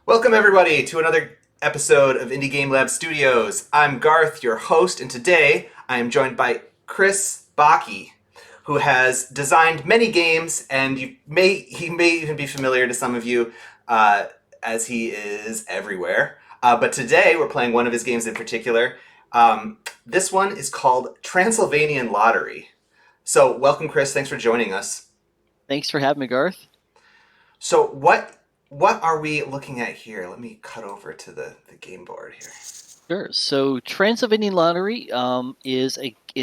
Welcome, everybody, to another episode of Indie Game Lab Studios. I'm Garth, your host, and today I am joined by Chris Backe, who has designed many games, and he may even be familiar to some of you, uh, as he is everywhere. But today we're playing one of his games in particular. This one is called Transylvanian Lottery. So, welcome, Chris. Thanks for joining us. Thanks for having me, Garth. So what are we looking at here? Let me cut over to the game board here. Sure. So Transylvanian Lottery is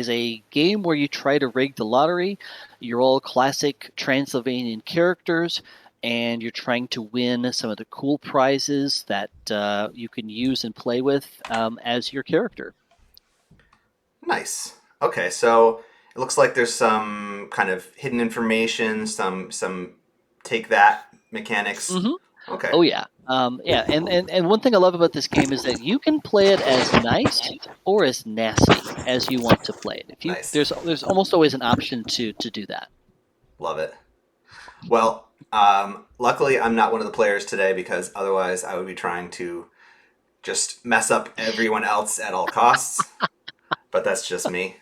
a game where you try to rig the lottery. You're all classic Transylvanian characters, and you're trying to win some of the cool prizes that you can use and play with as your character. Nice. Okay, so it looks like there's some kind of hidden information, some take that mechanics. hmm Okay, Oh yeah, yeah. And one thing I love about this game is that you can play it as nice or as nasty as you want to play it. If you nice. there's almost always an option to do that. Love it. Well, luckily I'm not one of the players today because otherwise I would be trying to just mess up everyone else at all costs. But that's just me.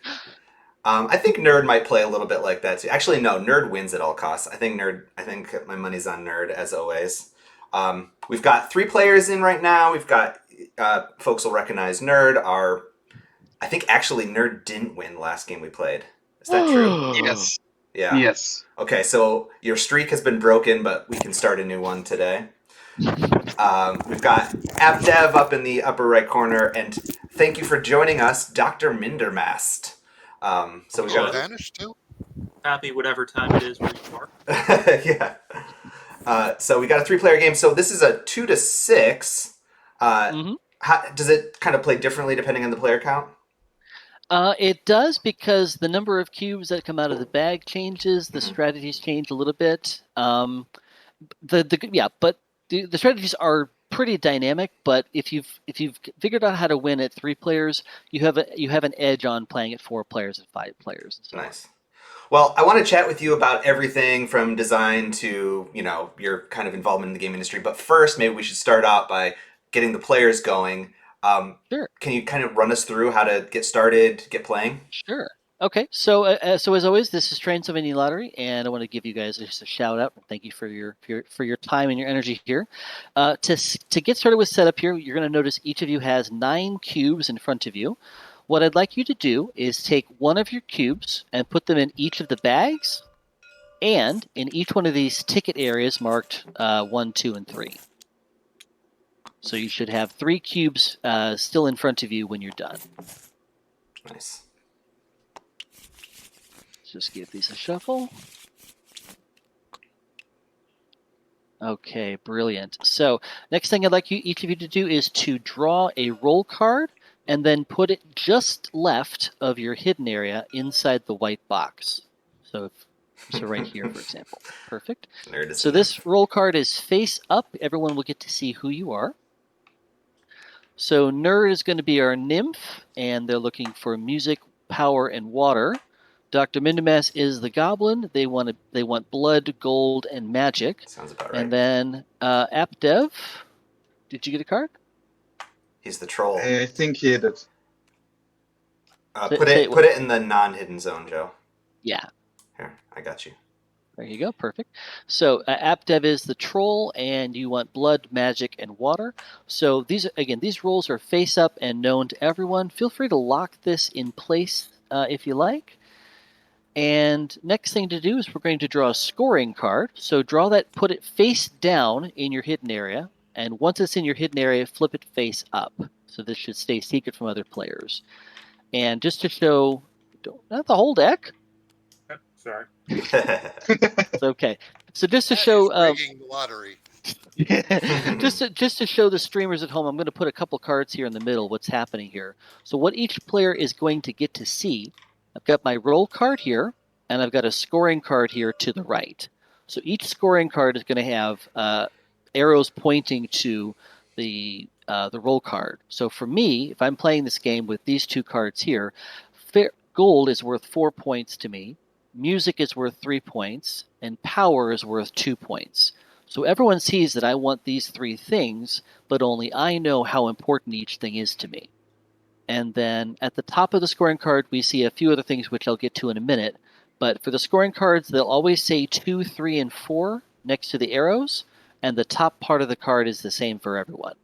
I think Nerd might play a little bit like that too. Actually, no, Nerd wins at all costs. I think Nerd. I think my money's on Nerd as always. We've got three players in right now. We've got folks will recognize Nerd. I think actually Nerd didn't win last game we played. Is that true? Yes. Yeah. Yes. Okay, so your streak has been broken, but we can start a new one today. We've got AppDev up in the upper right corner, and thank you for joining us, Dr. Mindermast. So we got Spanish too? Happy whatever time it is where you are. yeah. So we got a three-player game. So this is a 2 to 6. hmm Does it kind of play differently depending on the player count? It does because the number of cubes that come out of the bag changes. The strategies change a little bit. But the strategies are pretty dynamic. But if you've figured out how to win at 3 players, you have an edge on playing at 4 players and 5 players and so on. Nice. Well, I want to chat with you about everything from design to, your kind of involvement in the game industry. But first, maybe we should start out by getting the players going. Sure. Can you kind of run us through how to get started, get playing? Sure. Okay. So as always, this is Transylvanian Lottery, and I want to give you guys just a shout out and thank you for your time and your energy here. To get started with setup here, you're going to notice each of you has 9 cubes in front of you. What I'd like you to do is take one of your cubes and put them in each of the bags, and in each one of these ticket areas marked 1, 2, and 3. So you should have 3 cubes still in front of you when you're done. Nice. Just give these a shuffle. Okay, brilliant. So next thing I'd like each of you to do is to draw a roll card and then put it just left of your hidden area inside the white box. So right here, for example. Perfect. So this roll card is face up. Everyone will get to see who you are. So Nerd is going to be our nymph, and they're looking for music, power, and water. Dr. Mindamas is the goblin. They want blood, gold, and magic. Sounds about right. And then AppDev, did you get a card? He's the troll. I think he did. Put it in the non-hidden zone, Joe. Yeah. Here, I got you. There you go. Perfect. So AppDev is the troll, and you want blood, magic, and water. So these rolls are face up and known to everyone. Feel free to lock this in place if you like. And next thing to do is we're going to draw a scoring card. So draw that, put it face down in your hidden area. And once it's in your hidden area, flip it face up. So this should stay secret from other players. And just to show, not the whole deck. Sorry. It's okay. So just to show, rigging the lottery. just to show the streamers at home, I'm going to put a couple cards here in the middle. What's happening here? So what each player is going to get to see, I've got my roll card here, and I've got a scoring card here to the right. So each scoring card is going to have arrows pointing to the roll card. So for me, if I'm playing this game with these 2 cards here, gold is worth 4 points to me, music is worth 3 points, and power is worth 2 points. So everyone sees that I want these 3 things, but only I know how important each thing is to me. And then at the top of the scoring card, we see a few other things which I'll get to in a minute. But for the scoring cards, they'll always say 2, 3, and 4 next to the arrows, and the top part of the card is the same for everyone.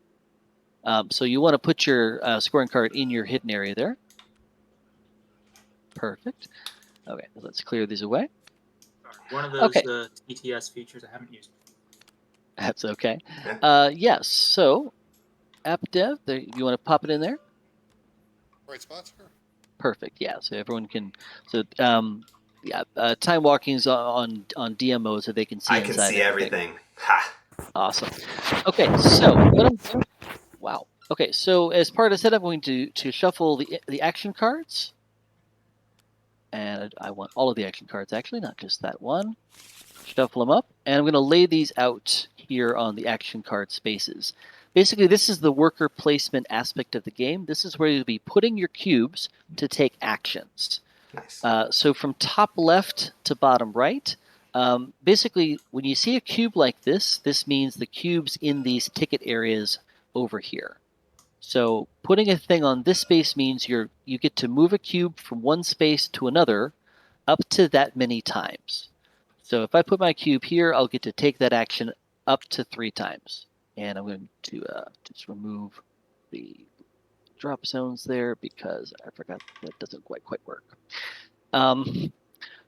So you want to put your scoring card in your hidden area there. Perfect. Okay, let's clear these away. Sorry, one of those Okay. TTS features I haven't used. That's okay. Yeah. Yes, so app dev, there, you want to pop it in there? Right spot, sir. Perfect. Yeah, so everyone can. So time walking is on DM mode, so they can see I can inside see everything. Ha! Awesome. Okay, so what I'm. Wow. Okay, so as part of the setup, I'm going to shuffle the action cards, and I want all of the action cards actually, not just that one. Shuffle them up, and I'm going to lay these out here on the action card spaces. Basically, this is the worker placement aspect of the game. This is where you'll be putting your cubes to take actions. Nice. So from top left to bottom right, basically, when you see a cube like this means the cube's in these ticket areas over here. So putting a thing on this space means you get to move a cube from one space to another up to that many times. So if I put my cube here, I'll get to take that action up to 3 times. And I'm going to just remove the drop zones there because I forgot that doesn't quite work.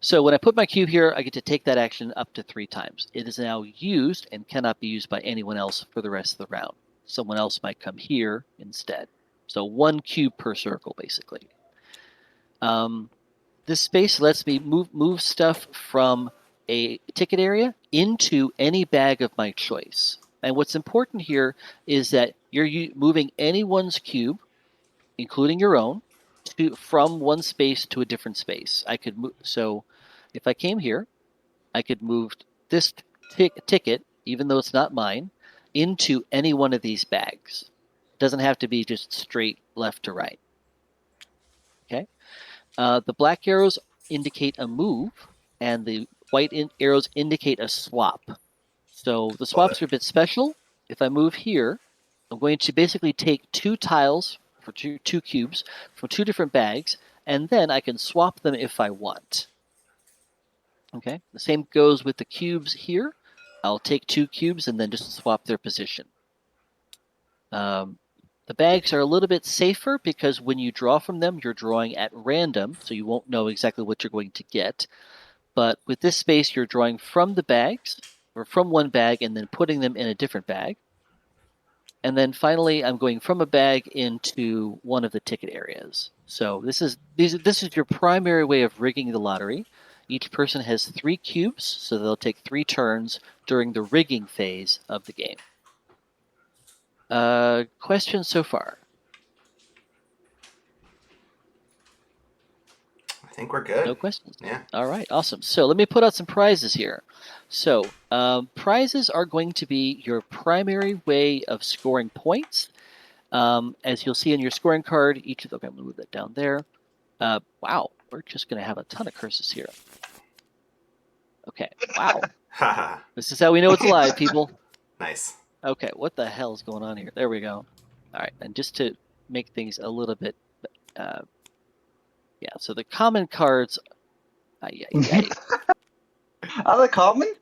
So when I put my cube here, I get to take that action up to 3 times. It is now used and cannot be used by anyone else for the rest of the round. Someone else might come here instead. So 1 cube per circle, basically. This space lets me move stuff from a ticket area into any bag of my choice. And what's important here is that you're moving anyone's cube, including your own, from one space to a different space. I could move. So if I came here, I could move this ticket, even though it's not mine, into any one of these bags. It doesn't have to be just straight left to right. Okay. The black arrows indicate a move, and the white arrows indicate a swap. So the swaps are a bit special. If I move here, I'm going to basically take 2 tiles for two cubes from 2 different bags, and then I can swap them if I want. Okay, the same goes with the cubes here. I'll take 2 cubes and then just swap their position. The bags are a little bit safer because when you draw from them, you're drawing at random, so you won't know exactly what you're going to get. But with this space, you're drawing from the bags, or from one bag, and then putting them in a different bag. And then finally, I'm going from a bag into one of the ticket areas. So this is your primary way of rigging the lottery. Each person has 3 cubes, so they'll take 3 turns during the rigging phase of the game. Questions so far? I think we're good. No questions? Yeah. All right, awesome. So let me put out some prizes here. So prizes are going to be your primary way of scoring points. As you'll see in your scoring card, okay, I'm going to move that down there. Wow, we're just going to have a ton of curses here. Okay, wow. Haha. This is how we know it's live, people. Nice. Okay, what the hell is going on here? There we go. All right, and just to make things a little bit, yeah, so the common cards, Are they common?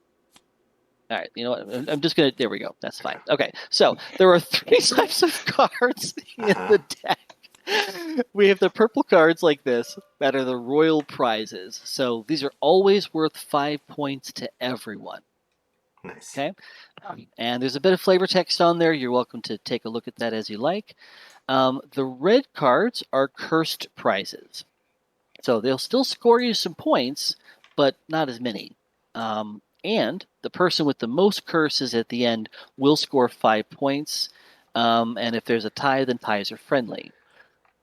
all right, you know what? I'm just going to, there we go. That's fine. Okay, so there are 3 types of cards in the deck. We have the purple cards like this that are the royal prizes. So these are always worth 5 points to everyone. Nice. Okay, and there's a bit of flavor text on there. You're welcome to take a look at that as you like. The red cards are cursed prizes. So they'll still score you some points, but not as many. And the person with the most curses at the end will score 5 points. And if there's a tie, then ties are friendly.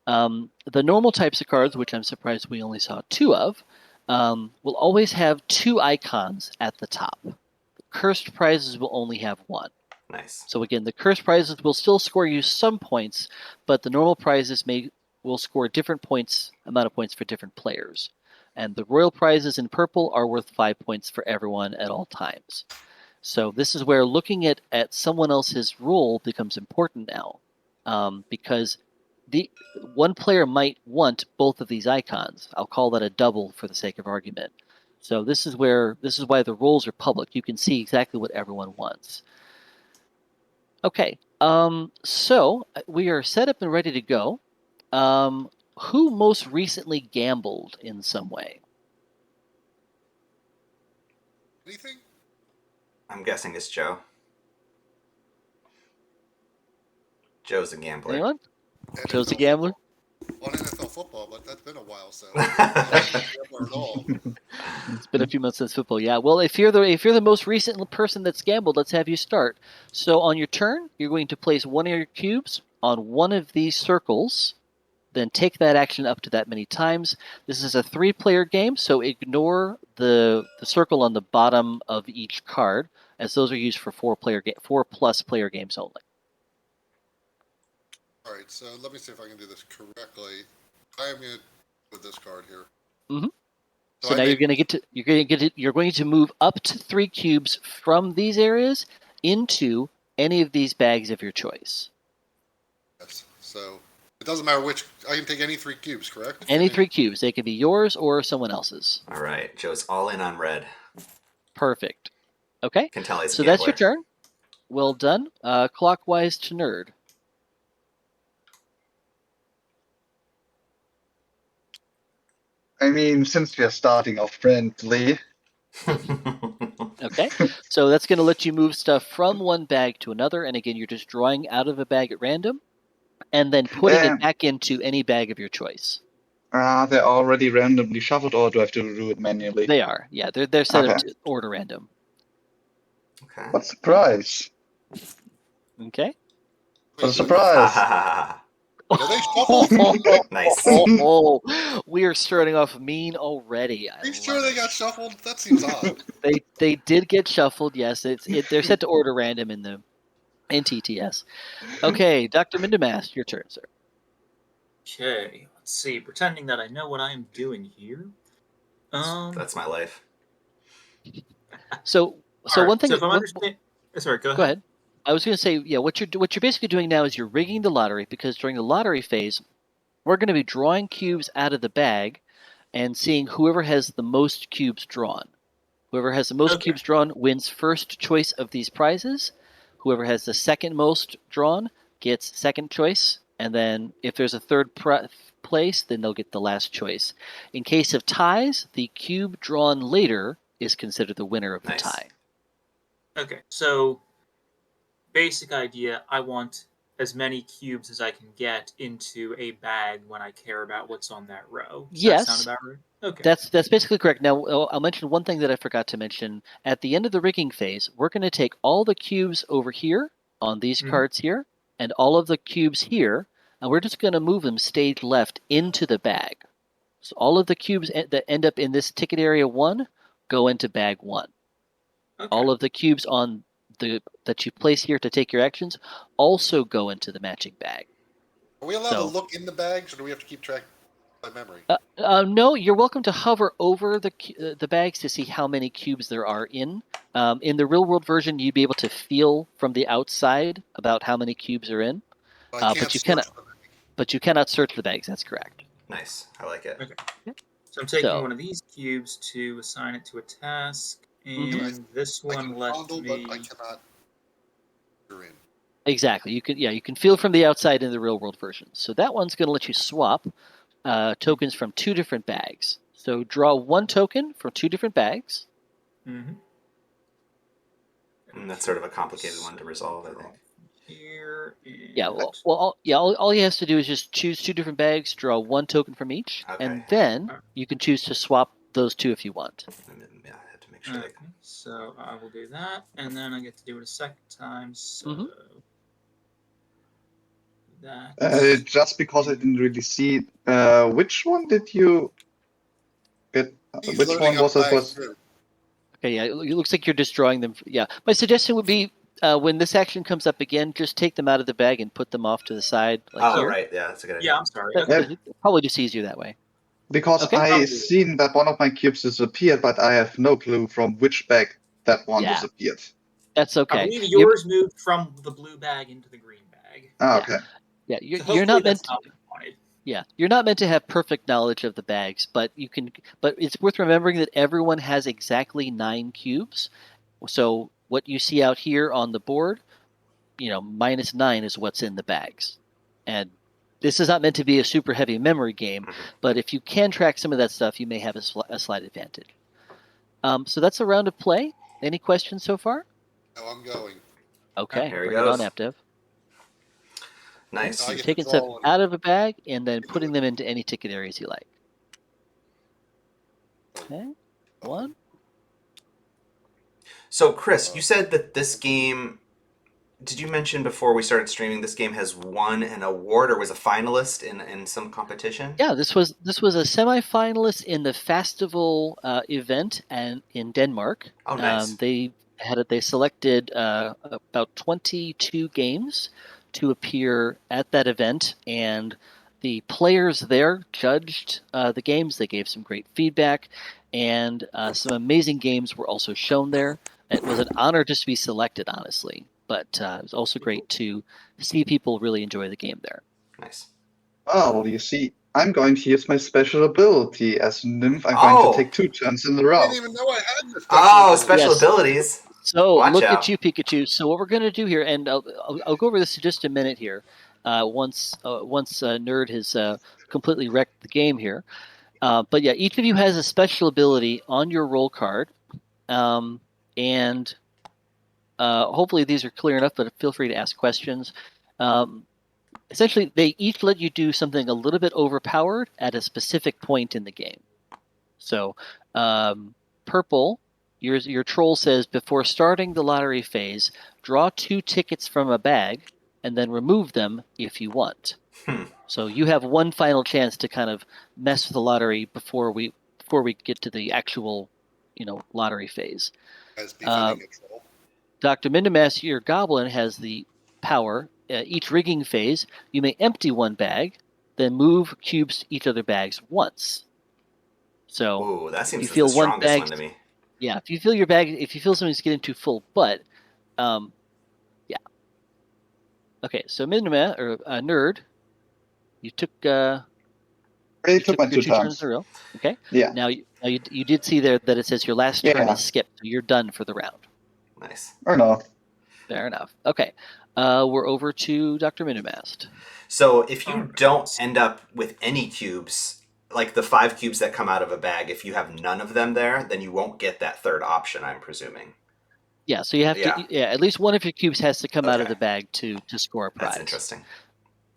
The normal types of cards, which I'm surprised we only saw 2 of, will always have 2 icons at the top. The cursed prizes will only have 1. Nice. So again, the cursed prizes will still score you some points, but the normal prizes will score different amount of points for different players. And the royal prizes in purple are worth 5 points for everyone at all times. So this is where looking at someone else's roll becomes important now, because the one player might want both of these icons. I'll call that a double for the sake of argument. So this is why the rolls are public. You can see exactly what everyone wants. Okay, so we are set up and ready to go. Who most recently gambled in some way? Anything? I'm guessing it's Joe. Joe's a gambler. Anyone? Joe's a NFL gambler? football. On NFL football, but that's been a while since. I don't gambler at all. It's been a few months since football. Yeah. Well, if you're the most recent person that's gambled, let's have you start. So on your turn, you're going to place one of your cubes on one of these circles, then take that action up to that many times. This is a 3-player game, so ignore the circle on the bottom of each card, as those are used for 4+ player games only. All right, so let me see if I can do this correctly. I am going to with this card here. Mm-hmm. So So now you're going to move up to 3 cubes from these areas into any of these bags of your choice. Yes. So it doesn't matter which. I can take any 3 cubes, correct? Any 3 cubes. They could be yours or someone else's. All right, Joe's all in on red. Perfect. Okay. Can tell he's a So that's your gambler. turn. Well done. Clockwise to Nerd. I mean, since we are starting off friendly, Okay. So that's going to let you move stuff from one bag to another. And again, you're just drawing out of a bag at random and then putting it back into any bag of your choice. they're already randomly shuffled, or do I have to do it manually? They are. Yeah, they're set up Okay. to order random. Okay. What surprise! Okay. What a Wait, surprise! Are they shuffled? Nice. We are starting off mean already. Are you sure they got shuffled? That seems odd. They did get shuffled. Yes, they're set to order random in TTS. Okay, Dr. Mindemas, your turn, sir. Okay, let's see. Pretending that I know what I am doing here. That's my life. So Alright, one thing. So if I'm understanding, sorry, go Go ahead. I was going to say, yeah, what you're basically doing now is you're rigging the lottery, because during the lottery phase, we're going to be drawing cubes out of the bag and seeing whoever has the most cubes drawn. Whoever has the most Okay. cubes drawn wins first choice of these prizes. Whoever has the second most drawn gets second choice. And then if there's a third place, then they'll get the last choice. In case of ties, the cube drawn later is considered the winner of the Nice. tie. Okay, so basic idea, I want as many cubes as I can get into a bag when I care about what's on that row. Does Yes. that sound about right? Okay. That's basically correct. Now, I'll mention one thing that I forgot to mention. At the end of the rigging phase, we're going to take all the cubes over here on these cards here, and all of the cubes here, and we're just going to move them stage left into the bag. So all of the cubes that end up in this ticket area 1 go into bag 1. Okay. All of the cubes that you place here to take your actions also go into the matching bag. Are we allowed to look in the bags, or do we have to keep track by memory? No, you're welcome to hover over the bags to see how many cubes there are in. In the real world version, you'd be able to feel from the outside about how many cubes are in, but you cannot search the bags. That's correct. Nice. I like it. Okay. So I'm taking one of these cubes to assign it to a task, and this one lets me. But I cannot. You're in. Exactly. You can feel from the outside in the real world version. So that one's going to let you swap tokens from 2 different bags. So draw 1 token from 2 different bags. Mm-hmm. And that's sort of a complicated one to resolve, I think. Here. Yeah. All he has to do is just choose 2 different bags, draw 1 token from each, and then you can choose to swap those 2 if you want. Yeah, I have to make sure. Okay. So I will do that, and then I get to do it a second time. So that. Just because I didn't really see, which one did you get? Which one was it? Okay, yeah, it looks like you're just drawing them. Yeah, my suggestion would be when this action comes up again, just take them out of the bag and put them off to the side. Like here. Right, yeah, that's a good idea. Yeah, I'm sorry. Probably just easier that way. Because I seen that one of my cubes disappeared, but I have no clue from which bag that one disappeared. That's I okay. believe yours moved from the blue bag into the green bag. Oh, okay. Yeah, So you're not hopefully meant that's not what you wanted. Yeah, you're not meant to have perfect knowledge of the bags, but you can. But it's worth remembering that everyone has exactly 9 cubes. So what you see out here on the board, -9 is what's in the bags, and this is not meant to be a super heavy memory game. But if you can track some of that stuff, you may have a slight advantage. So that's a round of play. Any questions so far? Now I'm going. Okay, Here he bring it on, goes. Apdev. Nice. Now So I you're get to taking stuff draw one. out of a bag and then putting them into any ticket areas you like. Okay, one. So, Chris, you said that this game. Did you mention before we started streaming this game has won an award or was a finalist in some competition? Yeah, this was a semi-finalist in the Fastaval event and in Denmark. Oh, nice. They selected about 22 games to appear at that event, and the players there judged the games. They gave some great feedback, and some amazing games were also shown there. It was an honor just to be selected, honestly, but it was also great to see people really enjoy the game there. Nice. Well, you see, I'm going to use my special ability. As Nymph, I'm going to Oh! take 2 turns in a I row. didn't even know I had the special Oh, ability. special Yes. abilities. So Watch look out. at you, Pikachu. So what we're going to do here, and I'll go over this in just a minute here. Once Nerd has completely wrecked the game here, but yeah, each of you has a special ability on your roll card, and hopefully these are clear enough. But feel free to ask questions. Essentially, they each let you do something a little bit overpowered at a specific point in the game. So, purple. Your troll says before starting the lottery phase, draw 2 tickets from a bag and then remove them if you want. So you have one final chance to kind of mess with the lottery before we get to the actual, lottery phase. As befitting a troll. Dr. Mindamas, your goblin, has the power. Each rigging phase, you may empty one bag, then move cubes to each other bags once. So Ooh, that if seems you the feel one strongest bag, one to me. yeah, if you feel something's getting too full, but, yeah. Okay, so Minima or Nerd, you took I you took took my your 2 2 turns turns. in a row. Okay. Yeah. Now you did see there that it says your last turn Yeah. is skipped, so you're done for the round. Nice. Or no. Fair enough. Okay, we're over to Dr. Minimast. So if you don't end up with any cubes, like the 5 cubes that come out of a bag, if you have none of them there, then you won't get that third option, I'm presuming. Yeah, so you have to. Yeah, at least one of your cubes has to come out of Okay. the bag to score a prize. That's interesting.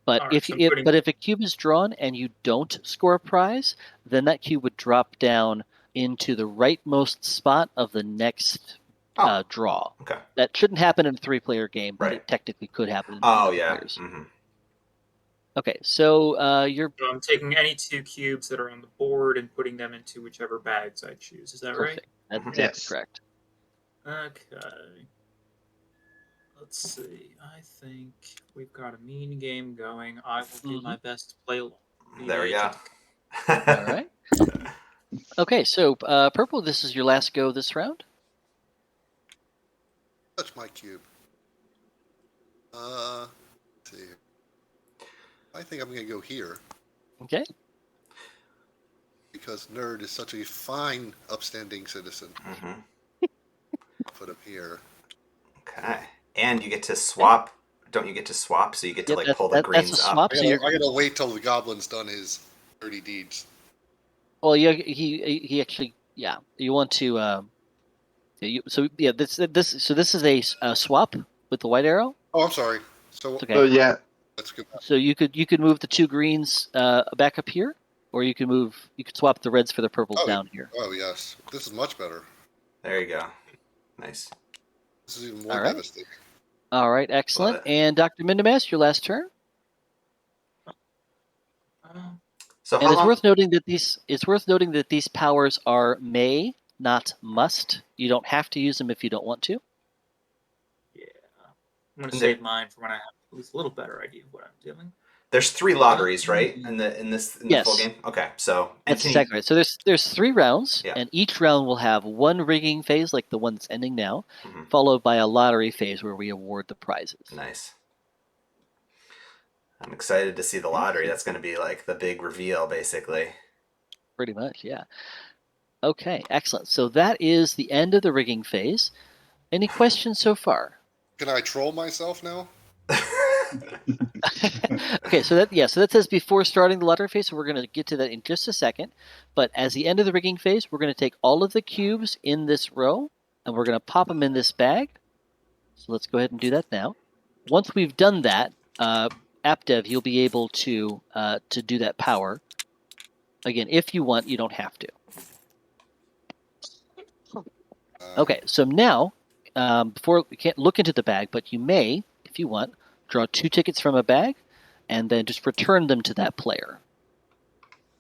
But All right, so if a cube is drawn and you don't score a prize, then that cube would drop down into the rightmost spot of the next draw. Okay. That shouldn't happen in a 3-player game, but Right. it technically could happen in Oh, other yeah. players. Mm-hmm. Okay, so So I'm taking any 2 cubes that are on the board and putting them into whichever bags I choose. Is that perfect. That's Mhm. exactly Yes. correct. right? Okay. Let's see. I think we've got a mean game going. I will do my best to play along. There we go. All right. Okay, so purple, this is your last go this round. Touch my cube. Let's see. I think I'm going to go here Okay. because Nerd is such a fine, upstanding citizen. Mm-hmm. Put him here. Okay. And you get to swap. Don't you get to swap? So you get to Yep, pull the greens that's a up. swap. I gotta wait till the goblin's done his dirty deeds. Well, yeah, he actually, yeah. You want to, this is a swap with the white arrow. Oh, I'm sorry. So Okay. So yeah, that's good. So you could move the 2 greens back up here, or you could swap the reds for the purples down here. Oh yes, this is much better. There you go. Nice. This is even more All right. devastating. All right, excellent. Love it. And Dr. Mindamas, your last turn. So And it's worth noting that these powers are may, not must. You don't have to use them if you don't want to. Yeah. I'm going to save mine for when I have at least a little better idea of what I'm doing. There's 3 lotteries, right? In the full Yes. game. Okay, so That's exactly right. So there's 3 rounds, Yeah. and each round will have one rigging phase, like the one that's ending now, Mhm. followed by a lottery phase where we award the prizes. Nice. I'm excited to see the lottery. That's going to be like the big reveal, basically. Pretty much, yeah. Okay, excellent. So that is the end of the rigging phase. Any questions so far? Can I troll myself now? Okay, so that says before starting the lottery phase, so we're going to get to that in just a second. But as the end of the rigging phase, we're going to take all of the cubes in this row, and we're going to pop them in this bag. So let's go ahead and do that now. Once we've done that, AppDev, you'll be able to do that power. Again, if you want, you don't have to. Okay, so now, before we can't look into the bag, but you may, if you want, draw 2 tickets from a bag, and then just return them to that player.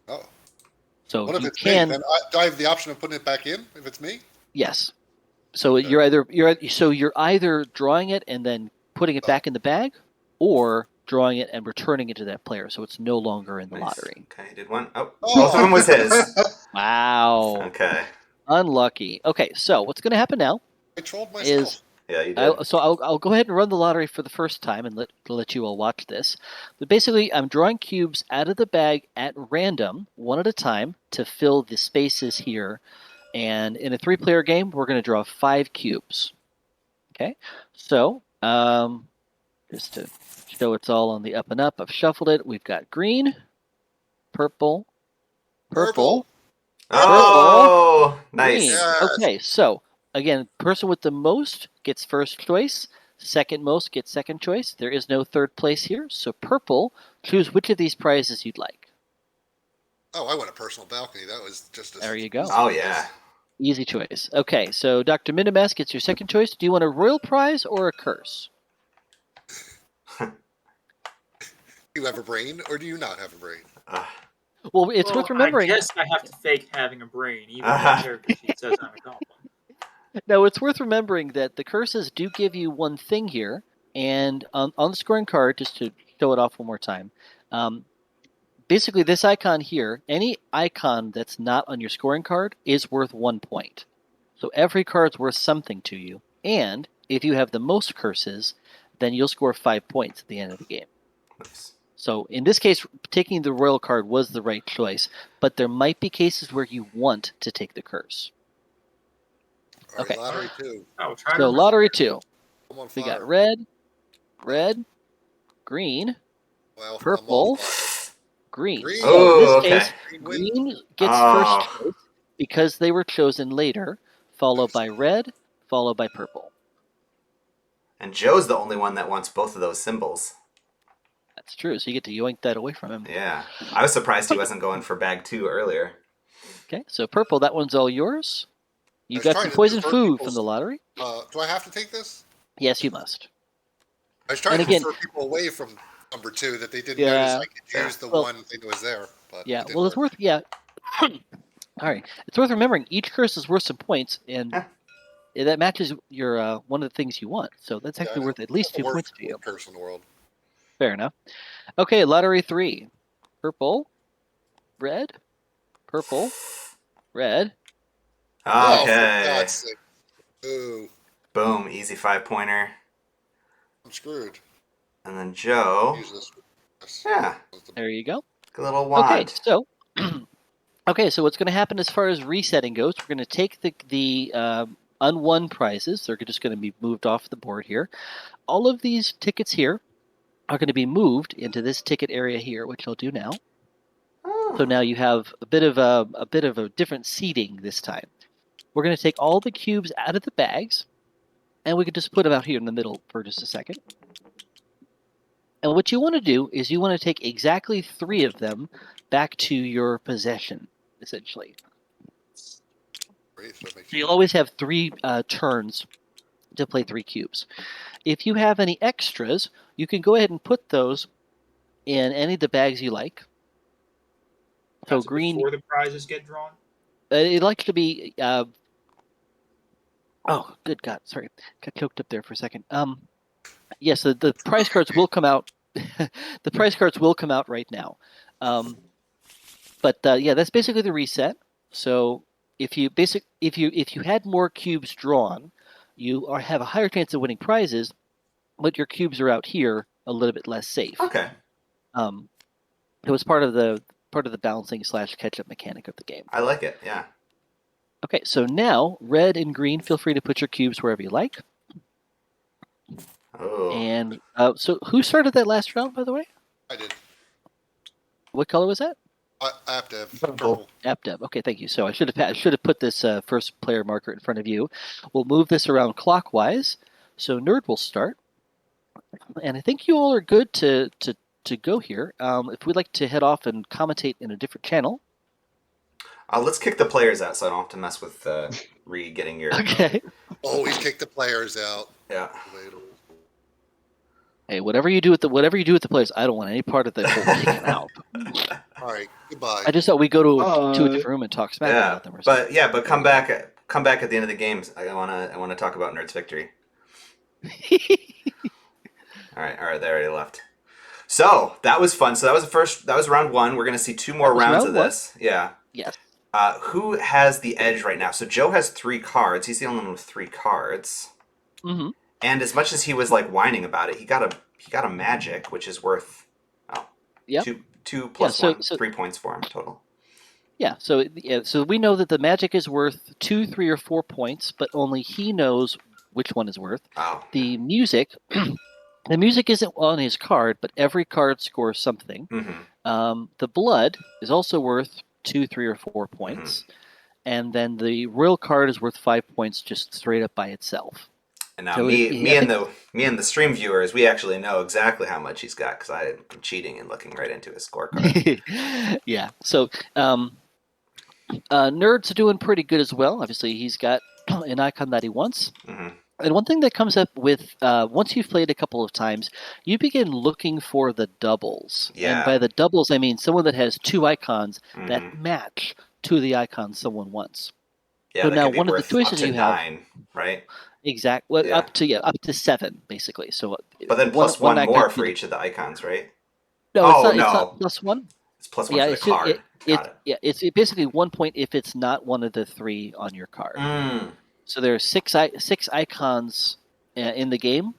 Oh. So What if you it's can, me? Then do I have the option of putting it back in if it's me? yes. So Okay. you're either drawing it and then putting it back in the bag, or drawing it and returning it to that player, so it's no longer in the Nice. lottery. Okay, did one. Oh, Oh. both of them was his. Wow. Okay. Unlucky. Okay, so what's going to happen now I trolled myself. is Yeah, you did. I'll go ahead and run the lottery for the first time and let you all watch this. But basically, I'm drawing cubes out of the bag at random, one at a time, to fill the spaces here. And in a 3-player game, we're going to draw 5 cubes. Okay, so just to show it's all on the up and up, I've shuffled it. We've got green, purple, purple, Oh, nice. green. Yes. Okay, so again, person with the most gets first choice. Second most gets second choice. There is no third place here. So purple, choose which of these prizes you'd like. Oh, I want a personal balcony. That was just There you go. Oh yeah. Easy choice. Okay, so Dr. Minimask gets your second choice. Do you want a royal prize or a curse? Do you have a brain or do you not have a brain? Well, it's worth remembering. I guess I have to fake having a brain, even though the character sheet says I'm a goblin. No, it's worth remembering that the curses do give you one thing here, and on the scoring card, just to show it off one more time, basically this icon here, any icon that's not on your scoring card is worth 1 point. So every card's worth something to you, and if you have the most curses, then you'll score 5 points at the end of the game. Nice. So in this case, taking the royal card was the right choice, but there might be cases where you want to take the curse. All right, Okay. lottery 2. Oh, try to So remember. lottery 2. I'm on We fire. got red, green, Well, purple, I'm on fire. green. Green. So in this Oh, okay. case, Green win. green gets Oh. first choice because they were chosen later, followed by red, followed by purple. And Joe's the only one that wants both of those symbols. That's true. So you get to yoink that away from him. Yeah. I was surprised he wasn't going for bag 2 earlier. Okay, so purple, that one's all yours. You I was got trying some to poison divert food people's- from the lottery. Do I have to take this? Yes, you must. I was trying And to again- refer people away from number 2 that they didn't Yeah. notice I could use the Well- one thing that was there. But Yeah, it didn't well, it's work. worth, yeah. All right, it's worth remembering each curse is worth some points, and Yeah. that matches your one of the things you want. So that's Yeah, actually I worth know. at least The 2 points to you. worst curse in the world. Fair enough. Okay, lottery 3. Purple, red, purple, red. Oh, for Okay. God's sake. Ooh, Boom. Easy 5-pointer. I'm screwed. And then Joe. Use this. Yes. Yeah. There you go. A little wand. Okay, so what's going to happen as far as resetting goes? We're going to take the unwon prizes. They're just going to be moved off the board here. All of these tickets here are going to be moved into this ticket area here, which I'll do now. Oh. So now you have a bit of a different seating this time. We're going to take all the cubes out of the bags, and we can just put them out here in the middle for just a second. And what you want to do is you want to take exactly 3 of them back to your possession, essentially. Great, that makes So you'll always have 3 turns to play 3 cubes. If you have any extras, you can go ahead and put those in any of the bags you like. So That's green, before the prizes get drawn. it likes to be. Oh, good God! Sorry, got choked up there for a second. Yes, the prize cards will come out the prize cards will come out right now. But yeah, that's basically the reset. So if you had more cubes drawn, you have a higher chance of winning prizes, but your cubes are out here a little bit less safe. Okay. It was part of the balancing / catch-up mechanic of the game. I like it. Yeah. Okay, so now red and green, feel free to put your cubes wherever you like. Oh. And so who started that last round, by the way? I did. What color was that? I have to have Purple. purple. Okay, thank you. So I should have put this first player marker in front of you. We'll move this around clockwise. So Nerd will start, and I think you all are good to go here. If we'd like to head off and commentate in a different channel. Let's kick the players out so I don't have to mess with getting your. Okay. Always kick the players out. Yeah. Hey, whatever you do with the players, I don't want any part of the whole kicking out. All right. Goodbye. I just thought we go to a different room and talk smack Yeah. about them or something. But come back at the end of the games. I wanna talk about Nerd's victory. All right. They already left. So that was fun. So that was round 1. We're gonna see 2 more rounds of this. Yeah. Yes. Who has the edge right now? So Joe has 3 cards. He's the only one with 3 cards. Mm-hmm. And as much as he was like whining about it, he got a magic, which is worth two plus 1, 3 points for him total. Yeah. So we know that the magic is worth 2, 3, or 4 points, but only he knows which one is worth. Oh. The music. The music isn't on his card, but every card scores something. Mm-hmm. The blood is also worth 2, 3, or 4 points, and then the royal card is worth 5 points just straight up by itself. And now me and the stream viewers, we actually know exactly how much he's got because I'm cheating and looking right into his scorecard. Yeah. So Nerd's doing pretty good as well. Obviously, he's got an icon that he wants. Mm-hmm. And one thing that comes up with once you've played a couple of times, you begin looking for the doubles. Yeah. And by the doubles, I mean someone that has 2 icons Mm-hmm. that match to the icon someone wants. Yeah, so that now could be one of the worth choices up to you have, 9, right? exact, well, Yeah. up to 7 basically. So, but then plus one icon more for each of the icons, right? No, Oh, it's no. not plus 1. It's plus 1 for the card. Got it. Yeah, it's basically 1 point if it's not one of the 3 on your card. Mm. So there are 6 icons in the game.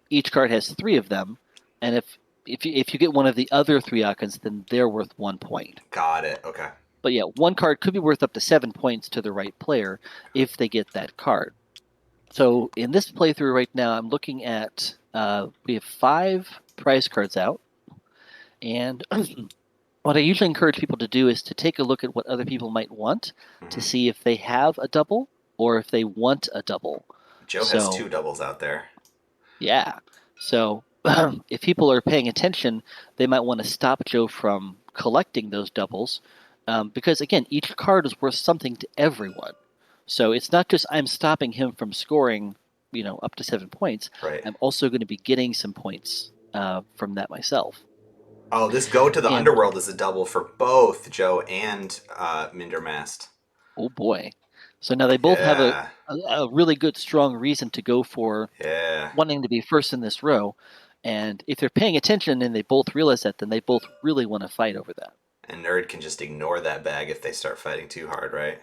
Each card has 3 of them, and if you get one of the other 3 icons, then they're worth 1 point. Got it. Okay. But yeah, one card could be worth up to 7 points to the right player if they get that card. So in this playthrough right now, I'm looking at we have 5 prize cards out, and what I usually encourage people to do is to take a look at what other people might want to see if they have a double or if they want a double. Joe has 2 doubles out there. Yeah. So if people are paying attention, they might want to stop Joe from collecting those doubles because, again, each card is worth something to everyone. So it's not just I'm stopping him from scoring, up to 7 points. Right. I'm also going to be getting some points from that myself. Oh, this go to the underworld is a double for both Joe and Mindermast. Oh, boy. So now they both have a really good, strong reason to go for wanting to be first in this row. And if they're paying attention and they both realize that, then they both really want to fight over that. And Nerd can just ignore that bag if they start fighting too hard, right?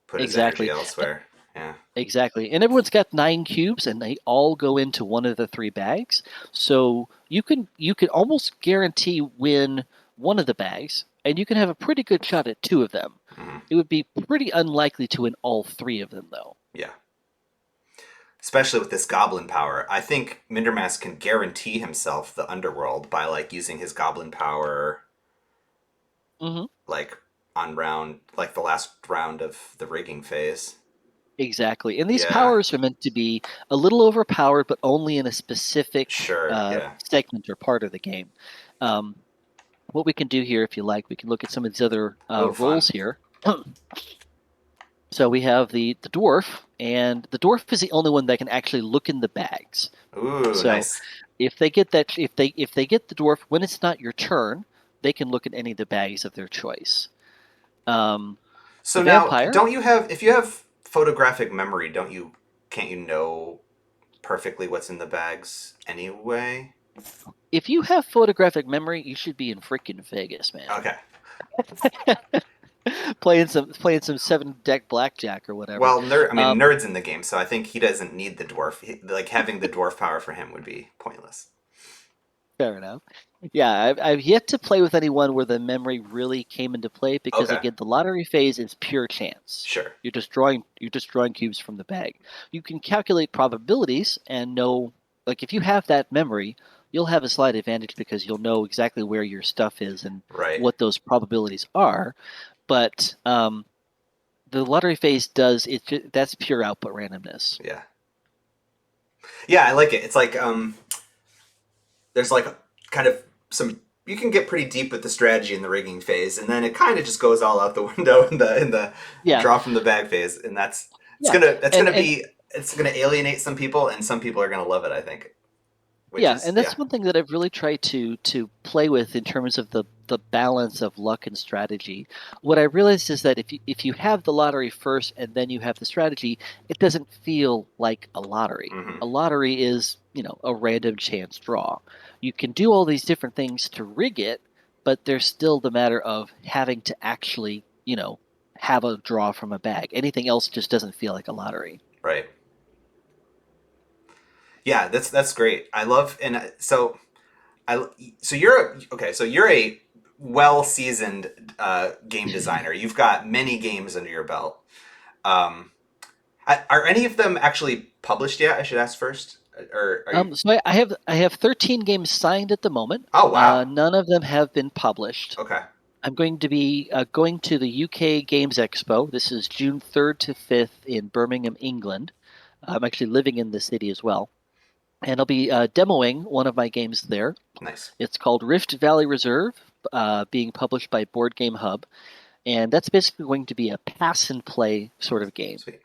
Put his Exactly. energy elsewhere. Yeah. Exactly. And everyone's got 9 cubes, and they all go into one of the 3 bags. So you can almost guarantee win one of the bags, and you can have a pretty good shot at 2 of them. Mm-hmm. It would be pretty unlikely to win all 3 of them, though. Yeah. Especially with this goblin power. I think Mindermast can guarantee himself the underworld by using his goblin power on the last round of the rigging phase. Exactly. And these powers are meant to be a little overpowered, but only in a specific segment or part of the game. What we can do here, if you like, we can look at some of these other roles here. So we have the dwarf, and the dwarf is the only one that can actually look in the bags. Ooh, so nice. If they get that, if they get the dwarf when it's not your turn, they can look at any of the bags of their choice. So now, don't you have, if you have photographic memory, can't you know perfectly what's in the bags anyway? If you have photographic memory, you should be in freaking Vegas, man. Okay. playing some 7-deck blackjack or whatever. Well, nerd's in the game, so I think he doesn't need the dwarf. Like having the dwarf power for him would be pointless. Fair enough. Yeah, I've yet to play with anyone where the memory really came into play because Okay. again, the lottery phase is pure chance. Sure. You're just drawing cubes from the bag. You can calculate probabilities and know, like if you have that memory, you'll have a slight advantage because you'll know exactly where your stuff is and Right. what those probabilities are. But the lottery phase that's pure output randomness. Yeah. Yeah, I like it. It's like there's like kind of some you can get pretty deep with the strategy in the rigging phase, and then it kind of just goes all out the window in the Yeah. draw from the bag phase, and that's gonna alienate some people, and some people are gonna love it, I think. And that's one thing that I've really tried to play with in terms of the balance of luck and strategy. What I realized is that if you have the lottery first and then you have the strategy, it doesn't feel like a lottery. Mm-hmm. A lottery is, a random chance draw. You can do all these different things to rig it, but there's still the matter of having to actually, have a draw from a bag. Anything else just doesn't feel like a lottery. Right. Yeah, that's great. I love so you're a well-seasoned game designer. You've got many games under your belt. Are any of them actually published yet? I should ask first. Or are you... So I have 13 games signed at the moment. Oh wow! None of them have been published. Okay. I'm going to be going to the UK Games Expo. This is June 3rd to 5th in Birmingham, England. I'm actually living in the city as well. And I'll be demoing one of my games there. Nice. It's called Rift Valley Reserve, being published by Board Game Hub. And that's basically going to be a pass and play sort of game. Sweet.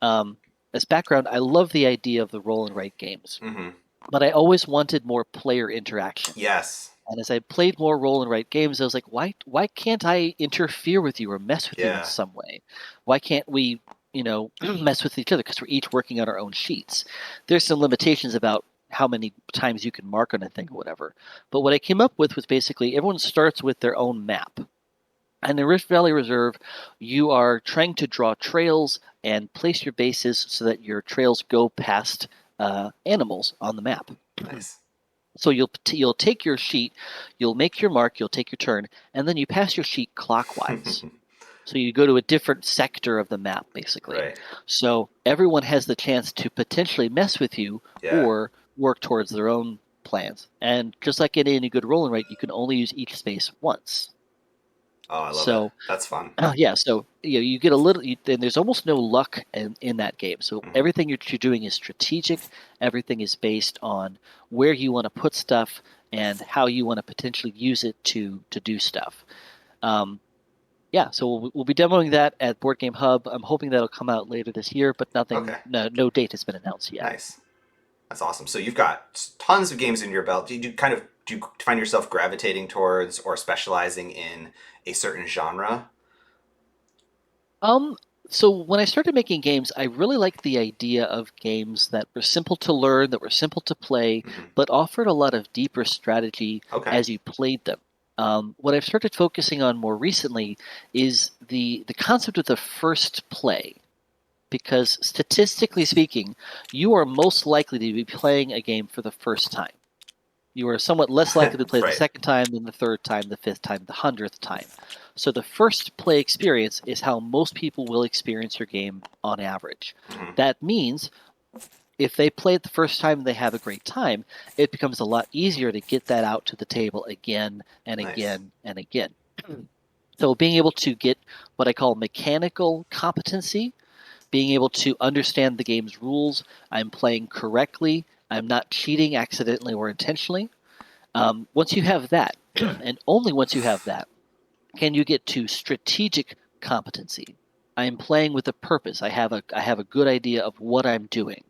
As background, I love the idea of the roll and write games. Mm-hmm. But I always wanted more player interaction. Yes. And as I played more roll and write games, I was like, why can't I interfere with you or mess with you in some way? Why can't we, mess with each other because we're each working on our own sheets? There's some limitations about how many times you can mark on a thing or whatever. But what I came up with was basically everyone starts with their own map. And in Rift Valley Reserve, you are trying to draw trails and place your bases so that your trails go past animals on the map. Nice. So you'll take your sheet, you'll make your mark, you'll take your turn, and then you pass your sheet clockwise. So you go to a different sector of the map, basically. Right. So everyone has the chance to potentially mess with you or work towards their own plans. And just like in any good roll and write, you can only use each space once. Oh, I love that. That's fun. So you get a little, and there's almost no luck in that game. So everything you're doing is strategic. Everything is based on where you want to put stuff and how you want to potentially use it to do stuff. So we'll be demoing that at Board Game Hub. I'm hoping that'll come out later this year, but no date has been announced yet. Nice. That's awesome. So you've got tons of games in your belt. Do you find yourself gravitating towards or specializing in a certain genre? So when I started making games, I really liked the idea of games that were simple to learn, that were simple to play, but offered a lot of deeper strategy as you played them. What I've started focusing on more recently is the concept of the first play. Because statistically speaking, you are most likely to be playing a game for the first time. You are somewhat less likely to play the second time than the third time, the fifth time, the 100th time. So the first play experience is how most people will experience your game on average. That means if they play it the first time and they have a great time, it becomes a lot easier to get that out to the table again and again and again. So being able to get what I call mechanical competency, being able to understand the game's rules, I'm playing correctly, I'm not cheating accidentally or intentionally. Once you have that, and only once you have that, can you get to strategic competency. I am playing with a purpose. I have a good idea of what I'm doing.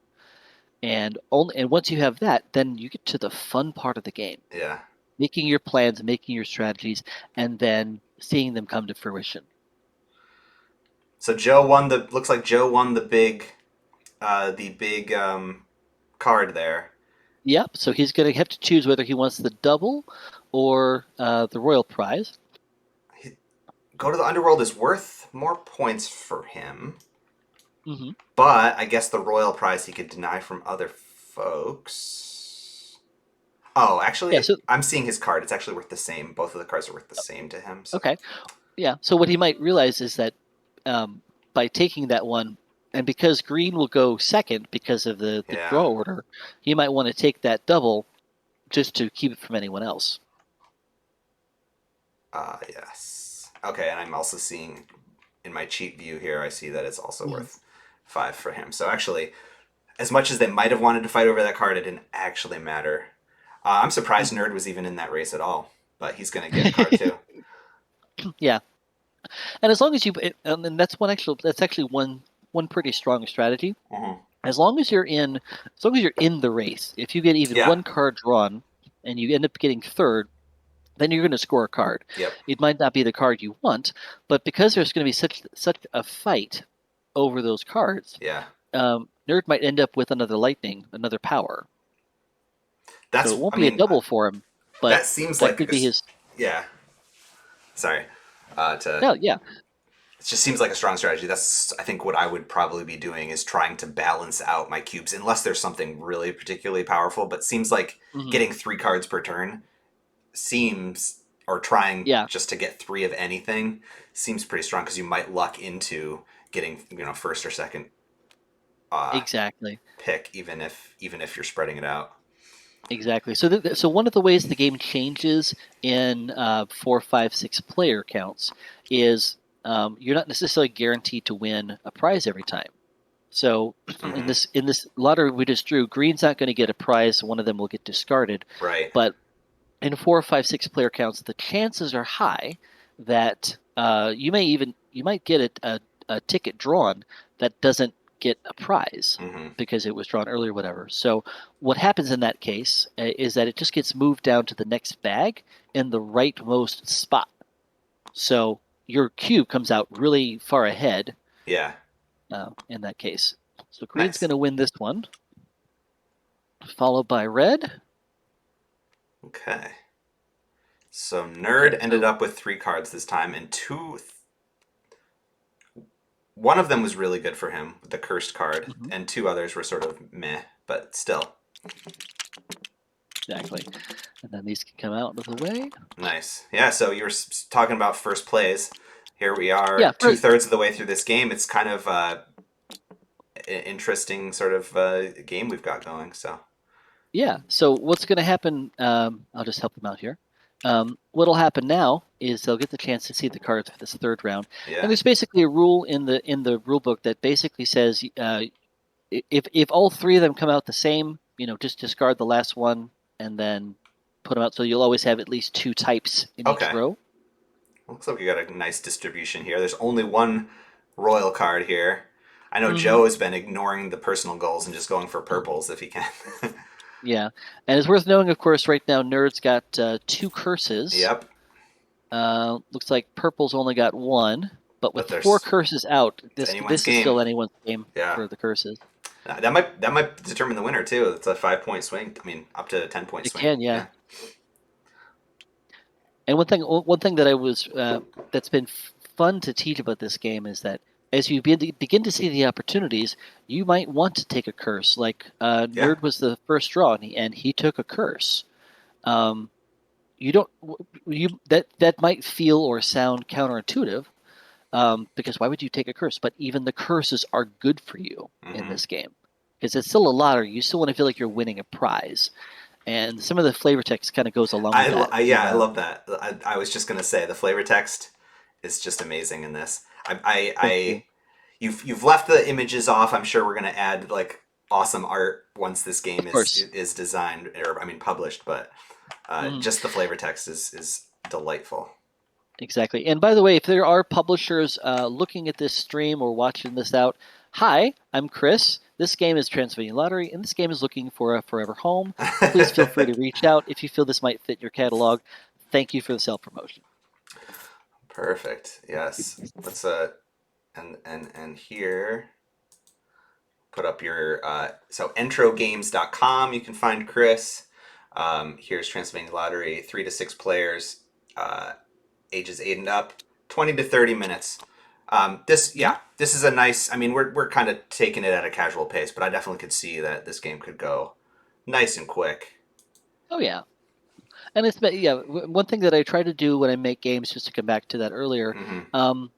And once you have that, then you get to the fun part of the game. Yeah. Making your plans, making your strategies, and then seeing them come to fruition. So looks like Joe won the big card there. Yep. So he's going to have to choose whether he wants the double or the royal prize. Go to the underworld is worth more points for him. Mm-hmm. But I guess the royal prize he could deny from other folks. Oh, actually, Yeah. So I'm seeing his card. It's actually worth the same. Both of the cards are worth the same to him. So. okay. Yeah. So what he might realize is that by taking that one, and because green will go second because of the Yeah. draw order, he might want to take that double just to keep it from anyone else. Yes. Okay, and I'm also seeing in my cheat view here, I see that it's also worth 5 for him. So actually, as much as they might have wanted to fight over that card, it didn't actually matter. I'm surprised Nerd was even in that race at all, but he's going to get a card too. Yeah. And as long as you, and that's actually one pretty strong strategy. Mm-hmm. As long as you're in the race, if you get even one card drawn and you end up getting third, then you're going to score a card. Yep. It might not be the card you want, but because there's going to be such a fight over those cards, Nerd might end up with another lightning, another power. So it won't be a double for him, but that seems that like could be his. Yeah. Sorry. Yeah. It just seems like a strong strategy. That's, I think, what I would probably be doing is trying to balance out my cubes, unless there's something really particularly powerful. But seems like getting 3 cards per turn seems, or trying just to get 3 of anything seems pretty strong, because you might luck into getting first or second exactly pick, even if you're spreading it out. Exactly. So one of the ways the game changes in 4, 5, 6 player counts is you're not necessarily guaranteed to win a prize every time. So in this lottery we just drew, green's not going to get a prize. One of them will get discarded. Right. But in 4, 5, 6 player counts, the chances are high that you might get a ticket drawn that doesn't get a prize because it was drawn earlier or whatever. So what happens in that case is that it just gets moved down to the next bag in the rightmost spot. So your cube comes out really far ahead. Yeah. In that case. So green's going to win this one, followed by red. Okay. So Nerd ended up with 3 cards this time, and 2... One of them was really good for him, the cursed card, and 2 others were sort of meh, but still. Exactly. And then these can come out of the way. Nice. Yeah, so you were talking about first plays. Here we are, 2/3 of the way through this game. It's kind of an interesting sort of game we've got going. So. Yeah, so what's going to happen, I'll just help them out here. What'll happen now is they'll get the chance to see the cards for this 3rd round. Yeah. And there's basically a rule in the rule book that basically says if all 3 of them come out the same, just discard the last one and then put them out. So you'll always have at least 2 types in each row. Looks like we got a nice distribution here. There's only one royal card here. I know Joe has been ignoring the personal goals and just going for purples if he can. Yeah, and it's worth knowing, of course, right now Nerd's got 2 curses. Yep. Looks like Purple's only got 1, but with 4 curses out, this is still anyone's game for the curses. That might determine the winner too. It's a 5-point swing. I mean, up to a 10-point swing. It can, yeah. And one thing that I was that's been fun to teach about this game is that as you begin to see the opportunities, you might want to take a curse. Like Nerd was the first draw, and he took a curse. That might feel or sound counterintuitive, because why would you take a curse? But even the curses are good for you in this game, because it's still a lottery. You still want to feel like you're winning a prize. And some of the flavor text kind of goes along with that. I love that. I was just going to say the flavor text is just amazing in this. You've left the images off. I'm sure we're going to add like awesome art once this game is designed or published. But just the flavor text is delightful. Exactly. And by the way, if there are publishers looking at this stream or watching this out, hi, I'm Chris. This game is Transylvanian Lottery, and this game is looking for a forever home. Please feel free to reach out if you feel this might fit your catalog. Thank you for the self-promotion. Perfect. Yes. Let's and here put up your so entrogames.com. You can find Chris. Here's Transylvanian Lottery, 3 to 6 players, ages 8 and up, 20 to 30 minutes. This is a nice. I mean, we're kind of taking it at a casual pace, but I definitely could see that this game could go nice and quick. Oh yeah. And it's one thing that I try to do when I make games, just to come back to that earlier,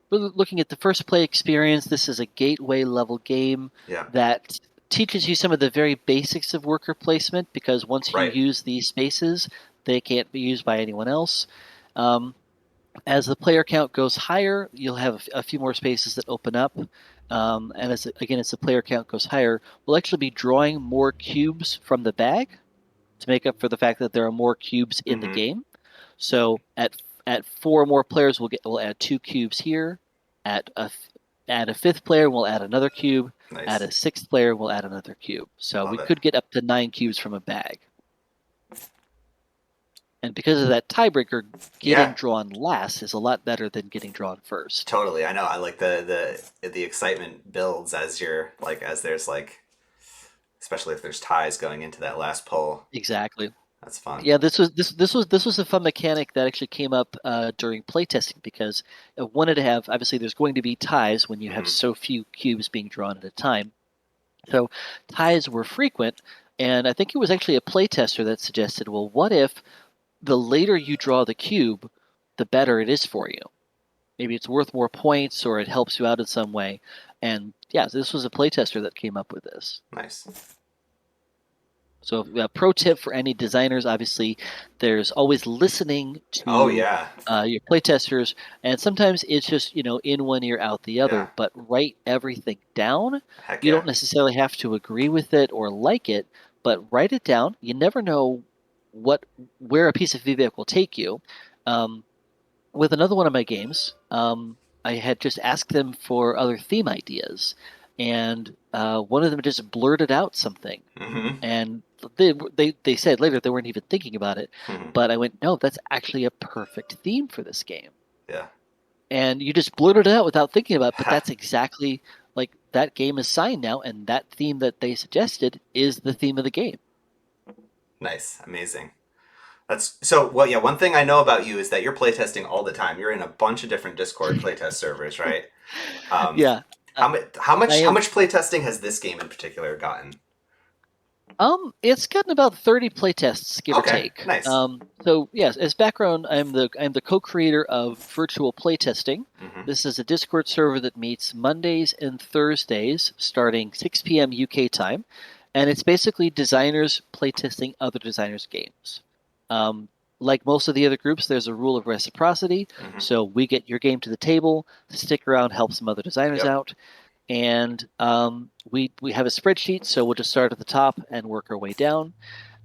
looking at the first play experience. This is a gateway level game that teaches you some of the very basics of worker placement, because once you use these spaces, they can't be used by anyone else. As the player count goes higher, you'll have a few more spaces that open up. And as the player count goes higher, we'll actually be drawing more cubes from the bag to make up for the fact that there are more cubes in the game. So at 4 more players, we'll add 2 cubes here. At a 5th player, we'll add another cube. Nice. At a 6th player, we'll add another cube. So we could get up to 9 cubes from a bag. And because of that tiebreaker, getting drawn last is a lot better than getting drawn first. Totally, I know. I like the excitement builds as there's especially if there's ties going into that last pull. Exactly. That's fun. Yeah, this was a fun mechanic that actually came up during playtesting, because I wanted to have, obviously there's going to be ties when you have so few cubes being drawn at a time. So ties were frequent, and I think it was actually a playtester that suggested, well, what if the later you draw the cube, the better it is for you? Maybe it's worth more points, or it helps you out in some way. And yeah, this was a playtester that came up with this. Nice. So pro tip for any designers, obviously, there's always listening to your playtesters, and sometimes it's just, in one ear, out the other, but write everything down. You don't necessarily have to agree with it or like it, but write it down. You never know where a piece of feedback will take you. With another one of my games, I had just asked them for other theme ideas, and one of them just blurted out something, and they said later they weren't even thinking about it, but I went, no, that's actually a perfect theme for this game. Yeah. And you just blurted it out without thinking about it, but that's exactly, like, that game is signed now, and that theme that they suggested is the theme of the game. Nice. Amazing. One thing I know about you is that you're playtesting all the time. You're in a bunch of different Discord playtest servers, right? Yeah. How much playtesting has this game in particular gotten? It's gotten about 30 playtests, give or take. Nice. So yes, as background, I'm the co-creator of Virtual Playtesting. This is a Discord server that meets Mondays and Thursdays, starting 6 p.m. UK time, and it's basically designers playtesting other designers' games. Like most of the other groups, there's a rule of reciprocity. So we get your game to the table, stick around, help some other designers out. And we have a spreadsheet, so we'll just start at the top and work our way down.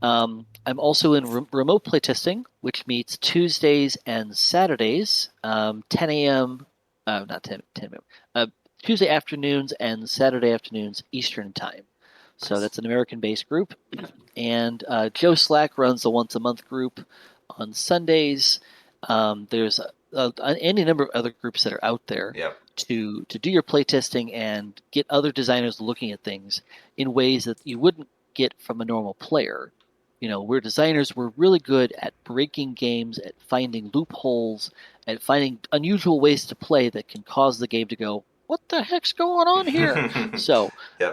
I'm also in remote playtesting, which meets Tuesdays and Saturdays, 10 a.m. Not 10 a.m. Tuesday afternoons and Saturday afternoons Eastern time. So that's an American-based group. And Joe Slack runs the once-a-month group on Sundays. There's any number of other groups that are out there to do your playtesting and get other designers looking at things in ways that you wouldn't get from a normal player. We're designers, we're really good at breaking games, at finding loopholes, at finding unusual ways to play that can cause the game to go, what the heck's going on here? So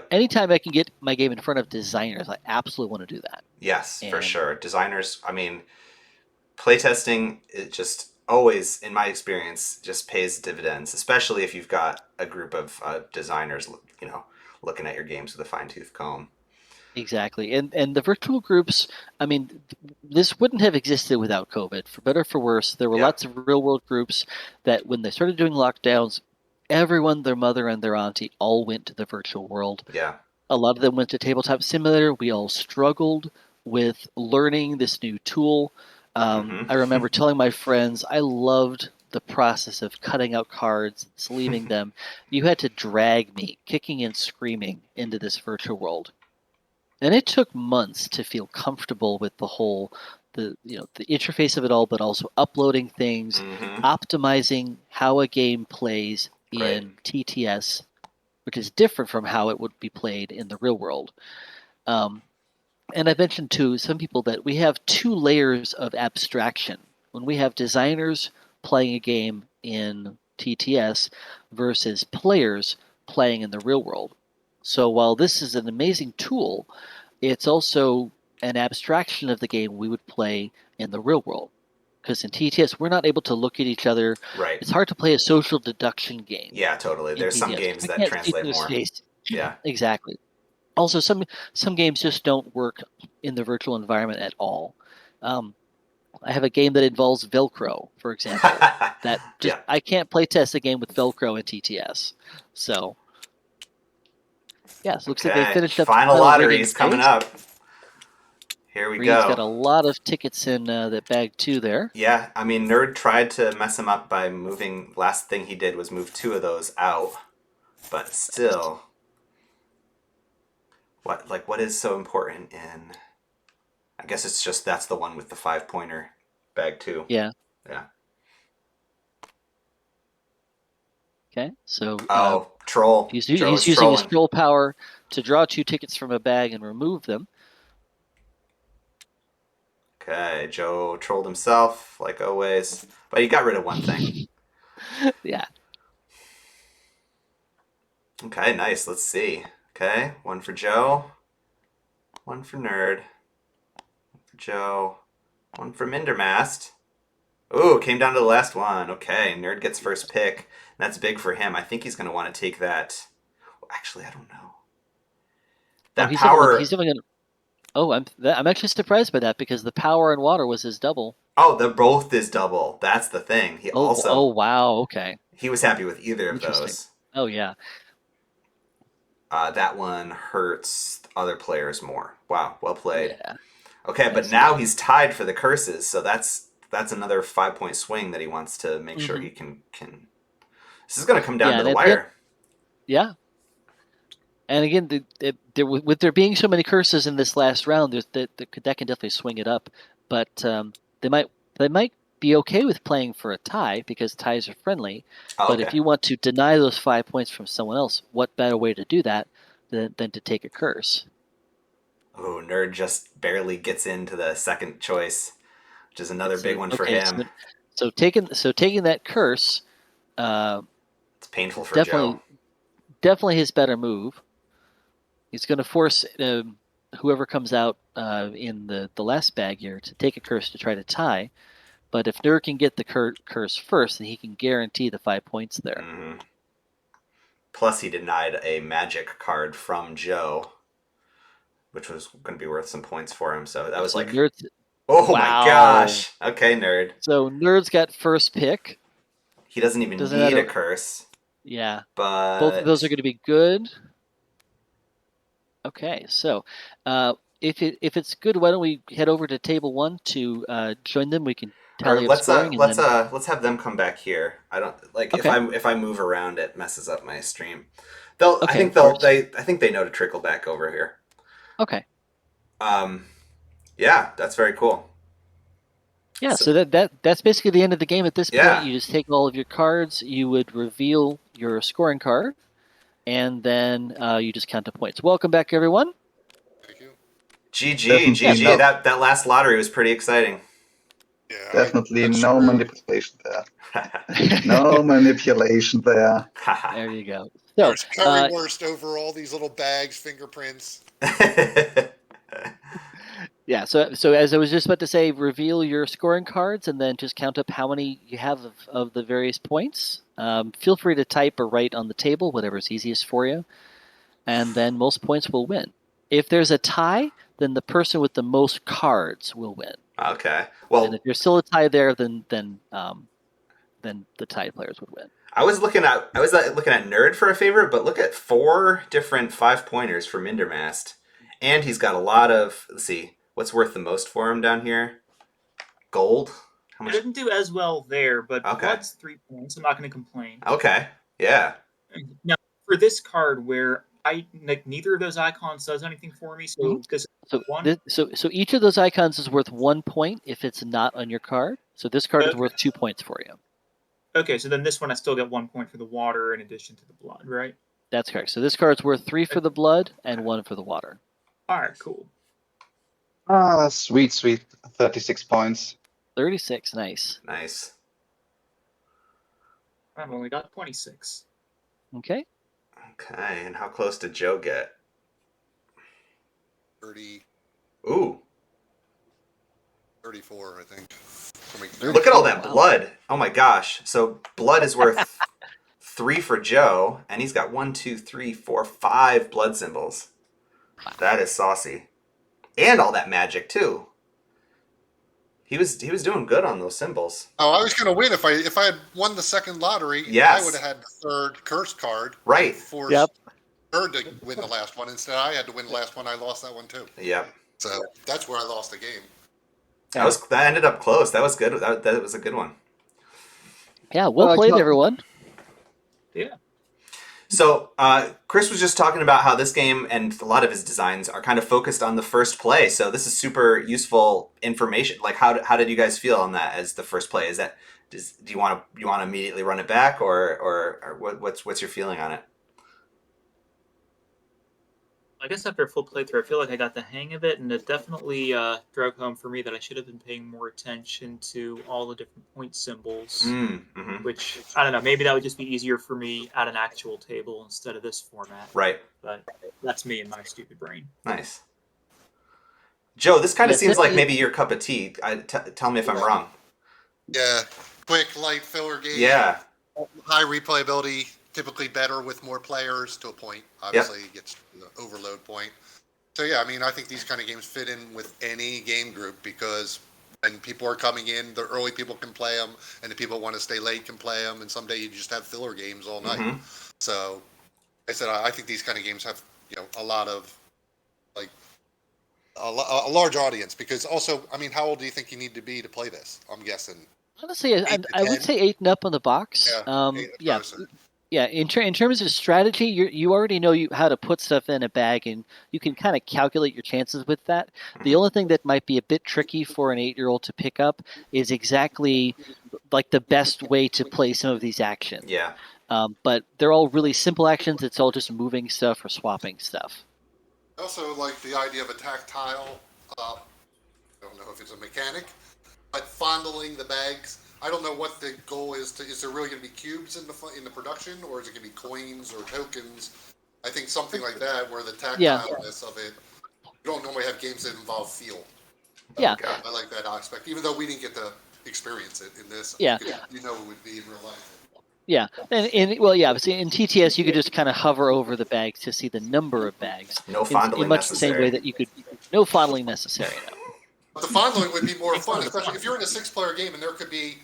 anytime I can get my game in front of designers, I absolutely want to do that. Yes, for sure. Designers, I mean, playtesting, it just always, in my experience, just pays dividends, especially if you've got a group of designers, looking at your games with a fine-tooth comb. Exactly. And the virtual groups, I mean, this wouldn't have existed without COVID. For better or for worse, there were lots of real-world groups that when they started doing lockdowns, everyone, their mother and their auntie, all went to the virtual world. Yeah. A lot of them went to Tabletop Simulator. We all struggled with learning this new tool. I remember telling my friends I loved the process of cutting out cards, sleeving them. You had to drag me, kicking and screaming, into this virtual world. And it took months to feel comfortable with the whole, the interface of it all, but also uploading things, optimizing how a game plays in TTS. which is different from how it would be played in the real world. And I mentioned to some people that we have 2 layers of abstraction. When we have designers playing a game in TTS versus players playing in the real world. So while this is an amazing tool, it's also an abstraction of the game we would play in the real world. Because in TTS, we're not able to look at each other. Right. It's hard to play a social deduction game. Yeah, totally. In There's some TTS. games I that can't see translate through his more. face. Yeah. Exactly. Also, some games just don't work in the virtual environment at all. I have a game that involves Velcro, for example. That just Yeah. I can't play test a game with Velcro in TTS. So, yeah, so looks like they finished up the Final final lottery rigging is coming phase. up. Here we Reed's got a go. lot of tickets in that bag too there. Yeah, I mean, Nerd tried to mess him up by moving. Last thing he did was move 2 of those out, but still, what is so important in? I guess it's just that's the one with the 5-pointer bag 2. Yeah. Yeah. Okay, so Oh, troll. he's Joe's using his trolling. troll power to draw 2 tickets from a bag and remove them. Okay, Joe trolled himself like always, but he got rid of one thing. Yeah. Okay, nice. Let's see. Okay, 1 for Joe, 1 for Nerd, 1 for Joe, 1 for Mindermast. Ooh, came down to the last one. Okay, Nerd gets first pick. That's big for him. I think he's going to want to take that. Well, actually, I don't know. That power. He's doing an. Oh, I'm actually surprised by that because the power and water was his double. Oh, the both is double. That's the thing. He also. Oh wow. Okay. He was happy with either of Interesting. those. Oh yeah. That one hurts other players more. Wow, well played. Yeah. Okay, but now he's tied for the curses, so that's another 5-point swing that he wants to make sure he can. This is going to come down to the wire. Yeah. And again, with there being so many curses in this last round, that can definitely swing it up. But they might be okay with playing for a tie because ties are friendly. Oh, but if you want to deny those 5 points from someone else, what better way to do that than to take a curse? Oh, Nerd just barely gets into the second choice, which is another big one for him. So taking that curse, it's painful for Joe. Definitely his better move. He's going to force whoever comes out in the last bag here to take a curse to try to tie. But if Nerd can get the curse first, then he can guarantee the 5 points there. Mm-hmm. Plus, he denied a magic card from Joe, which was going to be worth some points for him. So that was like, oh my gosh! Okay, Nerd. So Nerd's got first pick. He doesn't even need a curse. Yeah, but both of those are going to be good. Okay, so if it's good, why don't we head over to table 1 to join them? We can tally up scoring. Let's have them come back here. I don't like if I move around, it messes up my stream. I think they know to trickle back over here. Okay. Yeah, that's very cool. Yeah, so that's basically the end of the game at this point. Yeah. You just take all of your cards, you would reveal your scoring card, and then you just count the points. Welcome back, everyone. Thank you. GG. That last lottery was pretty exciting. Yeah, definitely no manipulation there. No manipulation there. There you go. So, So, currywurst over all these little bags, fingerprints. Yeah, so as I was just about to say, reveal your scoring cards and then just count up how many you have of the various points. Feel free to type or write on the table, whatever's easiest for you. And then most points will win. If there's a tie, then the person with the most cards will win. Okay. Well, and if you're still a tie there, then the tied players would win. I was looking at Nerd for a favorite, but look at 4 different 5-pointers for Mindermast. And he's got a lot of, let's see, what's worth the most for him down here? Gold? How much? I didn't do as well there, but Blood's 3 points. I'm not going to complain. Okay, yeah. Now, for this card where neither of those icons does anything for me, so so each of those icons is worth 1 point if it's not on your card. So this card is worth 2 points for you. Okay, so then this one I still get 1 point for the water in addition to the blood, right? That's correct. So this card's worth 3 for the blood and 1 for the water. All right, cool. Ah, sweet. 36 points. 36, nice. Nice. I've only got 26. Okay. Okay, and how close did Joe get? 30, Ooh, 34, I think. look at all that Wow. blood. Oh my gosh. So blood is worth 3 for Joe, and he's got 1, 2, 3, 4, 5 blood symbols. That is saucy. And all that magic too. He was doing good on those symbols. Oh, I was going to win if I had won the second lottery. Yes. I would have had the third curse card. Right. Forced Yep. her to win the last one. Instead, I had to win the last one. I lost that one too. Yep. So that's where I lost the game. That ended up close. That was good. That was a good one. Yeah, well played, everyone. Yeah. So Chris was just talking about how this game and a lot of his designs are kind of focused on the first play. So this is super useful information. Like how did you guys feel on that as the first play? Do you want to immediately run it back or what's your feeling on it? I guess after a full playthrough, I feel like I got the hang of it, and it definitely drove home for me that I should have been paying more attention to all the different point symbols. Mm-hmm. Which, I don't know, maybe that would just be easier for me at an actual table instead of this format. Right. But that's me and my stupid brain. Nice. Joe, this kind of Yes, seems like maybe your cup of tea. Tell me if I'm wrong. Yeah, quick, light filler game. Yeah. High replayability, typically better with more players to a point. Obviously, it gets to the overload point. So yeah, I mean, I think these kind of games fit in with any game group because when people are coming in, the early people can play them, and the people who want to stay late can play them, and someday you just have filler games all night. Mm-hmm. So, like I said, I think these kind of games have a lot of a large audience because also, I mean, how old do you think you need to be to play this? I'm guessing. Honestly, I would say 8 and up on the box. Yeah, Yeah. In terms of strategy, you already know how to put stuff in a bag, and you can kind of calculate your chances with that. The only thing that might be a bit tricky for an 8-year-old to pick up is exactly like the best way to play some of these actions. Yeah. But they're all really simple actions. It's all just moving stuff or swapping stuff. I also like the idea of a tactile. I don't know if it's a mechanic, but fondling the bags. I don't know what the goal is. Is there really going to be cubes in the production, or is it going to be coins or tokens? I think something like that, where the tactileness of it. You don't normally have games that involve feel. Yeah, I like that aspect, even though we didn't get to experience it in this. Yeah. You know, it would be in real life. Yeah, obviously in TTS you could just kind of hover over the bags to see the number of bags. No fondling in much the same way that you could. No fondling necessary. No. But the fondling would be more fun, especially if you're in a 6-player game and there could be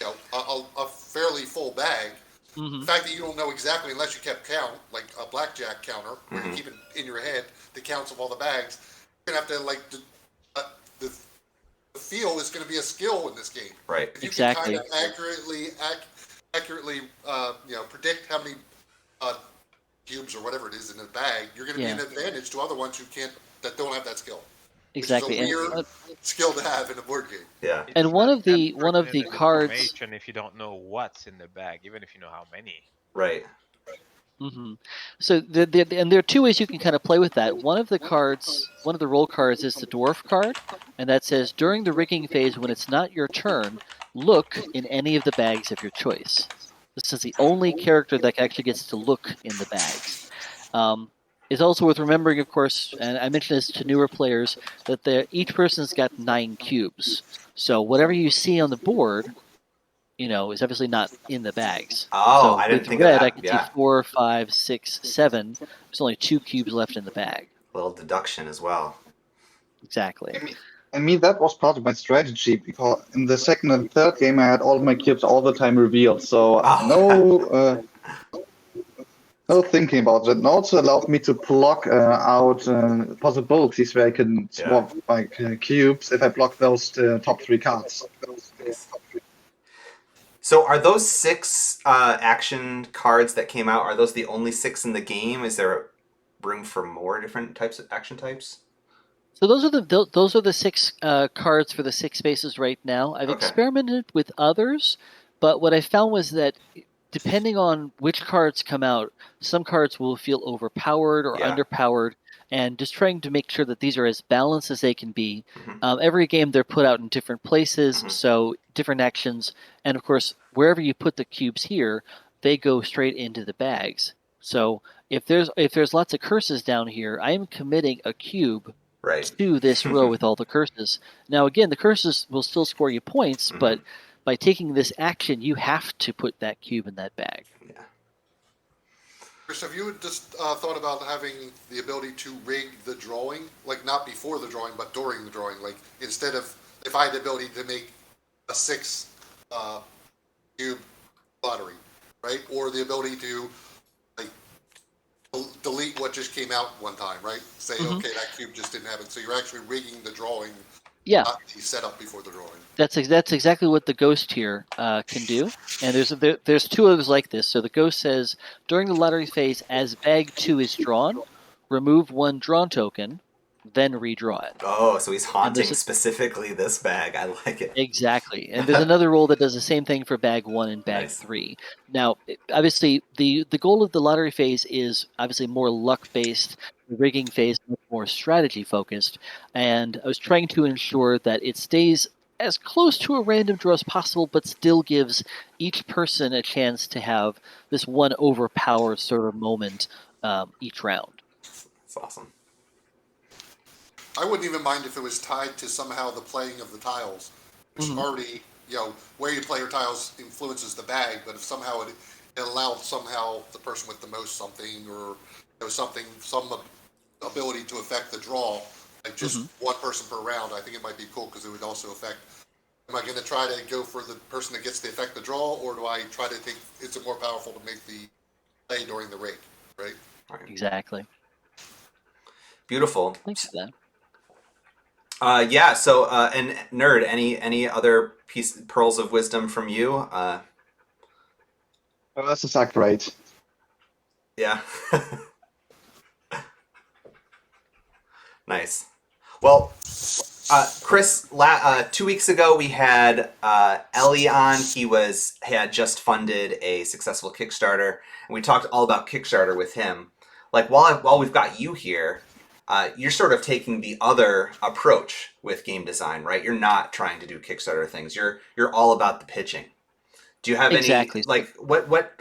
a fairly full bag. Mm-hmm. The fact that you don't know exactly, unless you kept count, like a blackjack counter, where you keep it in your head, the counts of all the bags, you're going to have to, the feel is going to be a skill in this game. Right. If you Exactly. can kind of accurately predict how many cubes or whatever it is in the bag, you're going to be an advantage to other ones that don't have that skill. Exactly. Which is a weird skill to have in a board game. Yeah. And one of the cards. If you don't know what's in the bag, even if you know how many. Right. Mm-hmm. So and there are 2 ways you can kind of play with that. One of the roll cards is the dwarf card, and that says during the rigging phase when it's not your turn, look in any of the bags of your choice. This is the only character that actually gets to look in the bags. It's also worth remembering, of course, and I mentioned this to newer players, that each person's got 9 cubes. So whatever you see on the board, is obviously not in the bags. Oh, so I didn't with think red, of that. I can see 4, 5, 6, 7. There's only 2 cubes left in the bag. A little deduction as well. Exactly. I mean, that was part of my strategy because in the second and third game, I had all my cubes all the time revealed. So no thinking about it. And also allowed me to block out possibilities where I can swap my cubes if I block those top 3 cards. So are those 6 action cards that came out, are those the only 6 in the game? Is there room for more different types of action types? So those are the 6 cards for the 6 spaces right now. I've experimented with others, but what I found was that depending on which cards come out, some cards will feel overpowered or underpowered, and just trying to make sure that these are as balanced as they can be. Every game they're put out in different places, so different actions, and of course, wherever you put the cubes here, they go straight into the bags. So if there's lots of curses down here, I am committing a cube to this row with all the curses. Now again, the curses will still score you points, but by taking this action, you have to put that cube in that bag. Yeah. Chris, have you just thought about having the ability to rig the drawing, like not before the drawing, but during the drawing? Like instead of, if I had the ability to make a 6 cube lottery, right? Or the ability to like delete what just came out one time, right? Say, okay, that cube just didn't happen. So you're actually rigging the drawing, not the setup before the drawing. That's exactly what the ghost here can do. And there's two others like this. So the ghost says, during the lottery phase, as bag 2 is drawn, remove 1 drawn token, then redraw it. Oh, so he's haunting specifically this bag. I like it. Exactly. And there's another roll that does the same thing for bag 1 and bag 3. Now, obviously, the goal of the lottery phase is obviously more luck-based. The rigging phase is more strategy-focused. And I was trying to ensure that it stays as close to a random draw as possible, but still gives each person a chance to have this one overpowered sort of moment each round. That's awesome. I wouldn't even mind if it was tied to somehow the playing of the tiles, which already, where you play your tiles influences the bag, but if somehow it allowed somehow the person with the most something, or there was some ability to affect the draw, like just one person per round, I think it might be cool because it would also affect. Am I going to try to go for the person that gets to affect the draw, or do I try to take? Is it more powerful to make the play during the rig, right? Exactly. Beautiful. Thanks for that. So and Nerd, any other pearls of wisdom from you? Oh, that's a great. Yeah. Nice. Well, Chris, 2 weeks ago we had Ellie on. He had just funded a successful Kickstarter, and we talked all about Kickstarter with him. Like while we've got you here, you're sort of taking the other approach with game design, right? You're not trying to do Kickstarter things. You're all about the pitching. Do you have any like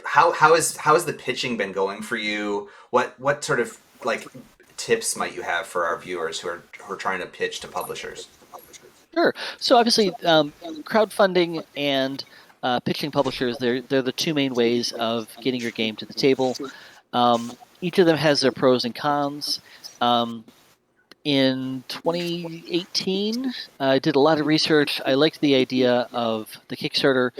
how has the pitching been going for you? What sort of like tips might you have for our viewers who are trying to pitch to publishers? Sure. So obviously, crowdfunding and pitching publishers, they're the two main ways of getting your game to the table. Each of them has their pros and cons. In 2018, I did a lot of research. I liked the idea of the Kickstarter,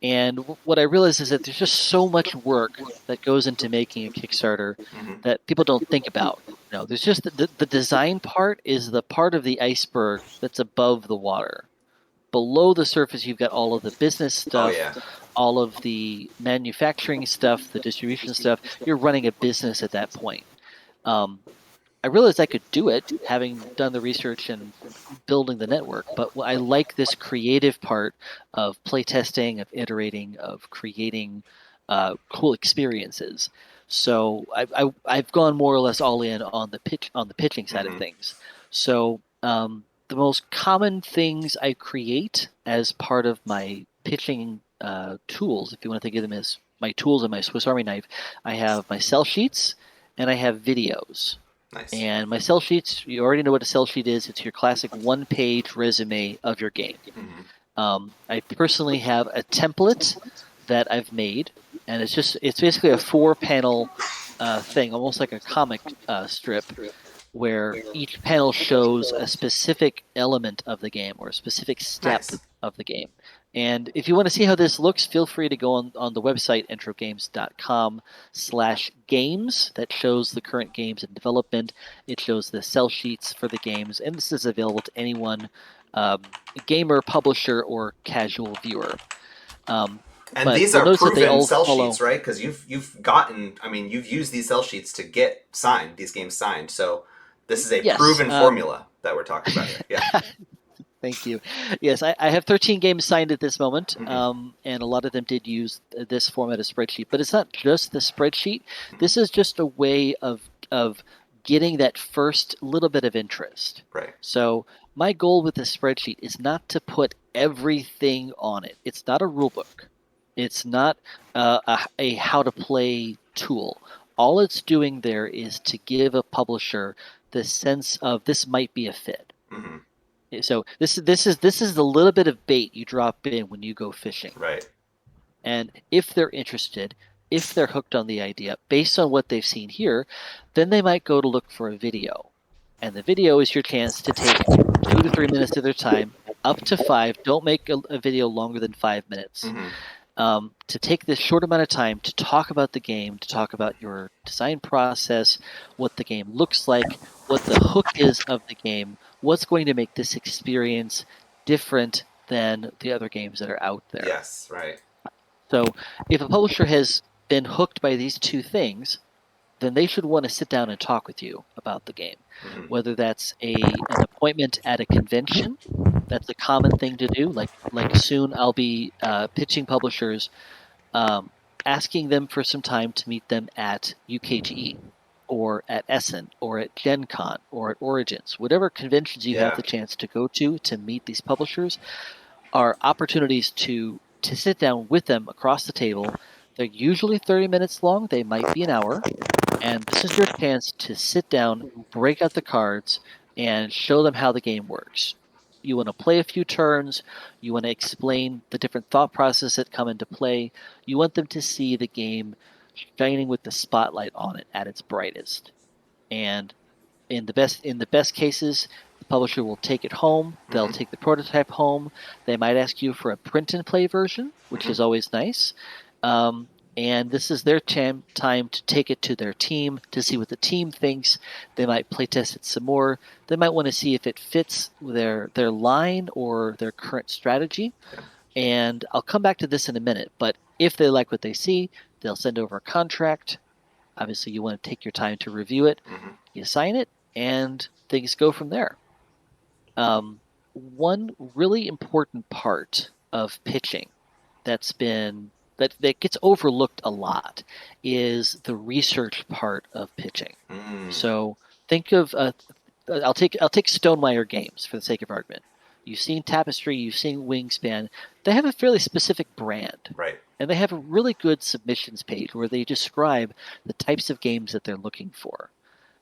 and what I realized is that there's just so much work that goes into making a Kickstarter that people don't think about. There's just the design part is the part of the iceberg that's above the water. Below the surface, you've got all of the business stuff, all of the manufacturing stuff, the distribution stuff. You're running a business at that point. I realized I could do it, having done the research and building the network, but I like this creative part of playtesting, of iterating, of creating cool experiences. So I've gone more or less all in on the pitching side of things. So the most common things I create as part of my pitching tools, if you want to think of them as my tools and my Swiss Army knife, I have my sell sheets and I have videos. Nice. And my sell sheets, you already know what a sell sheet is. It's your classic one-page resume of your game. I personally have a template that I've made, and it's basically a 4-panel thing, almost like a comic strip, where each panel shows a specific element of the game or a specific step of the game. And if you want to see how this looks, feel free to go on the website, entrogames.com/games. That shows the current games in development. It shows the sell sheets for the games, and this is available to anyone, gamer, publisher, or casual viewer. And these are proven sell sheets, right? Because you've used these sell sheets to get these games signed. So this is a proven formula that we're talking about here. Yeah. Thank you. Yes, I have 13 games signed at this moment, Mhm. and a lot of them did use this format of spreadsheet. But it's not just the spreadsheet. This is just a way of getting that first little bit of interest. Right. So my goal with the spreadsheet is not to put everything on it. It's not a rule book. It's not a how to play tool. All it's doing there is to give a publisher the sense of this might be a fit. Hmm. So this is the little bit of bait you drop in when you go fishing. Right. And if they're interested, if they're hooked on the idea, based on what they've seen here, then they might go to look for a video. And the video is your chance to take 2 to 3 minutes of their time, up to 5. Don't make a video longer than 5 minutes. Hmm. To take this short amount of time to talk about the game, to talk about your design process, what the game looks like, what the hook is of the game, what's going to make this experience different than the other games that are out there. Yes. Right. So if a publisher has been hooked by these two things, then they should want to sit down and talk with you about the game. Hmm. Whether that's an appointment at a convention, that's a common thing to do. Like soon I'll be pitching publishers, asking them for some time to meet them at UKGE or at Essen or at Gen Con or at Origins. Whatever conventions you have Yeah. the chance to go to meet these publishers are opportunities to sit down with them across the table. They're usually 30 minutes long. They might be an hour. And this is your chance to sit down, break out the cards, and show them how the game works. You want to play a few turns. You want to explain the different thought processes that come into play. You want them to see the game shining with the spotlight on it at its brightest. And in the best cases, the publisher will take it home. They'll Mhm. take the prototype home. They might ask you for a print and play version, which is always nice. And this is their time to take it to their team to see what the team thinks. They might playtest it some more. They might want to see if it fits their line or their current strategy. And I'll come back to this in a minute. But if they like what they see, they'll send over a contract. Obviously, you want to take your time to review it. Hmm. You sign it, and things go from there. One really important part of pitching that gets overlooked a lot is the research part of pitching. Mm. So think of I'll take Stonemaier games for the sake of argument. You've seen Tapestry, you've seen Wingspan. They have a fairly specific brand. Right. And they have a really good submissions page where they describe the types of games that they're looking for.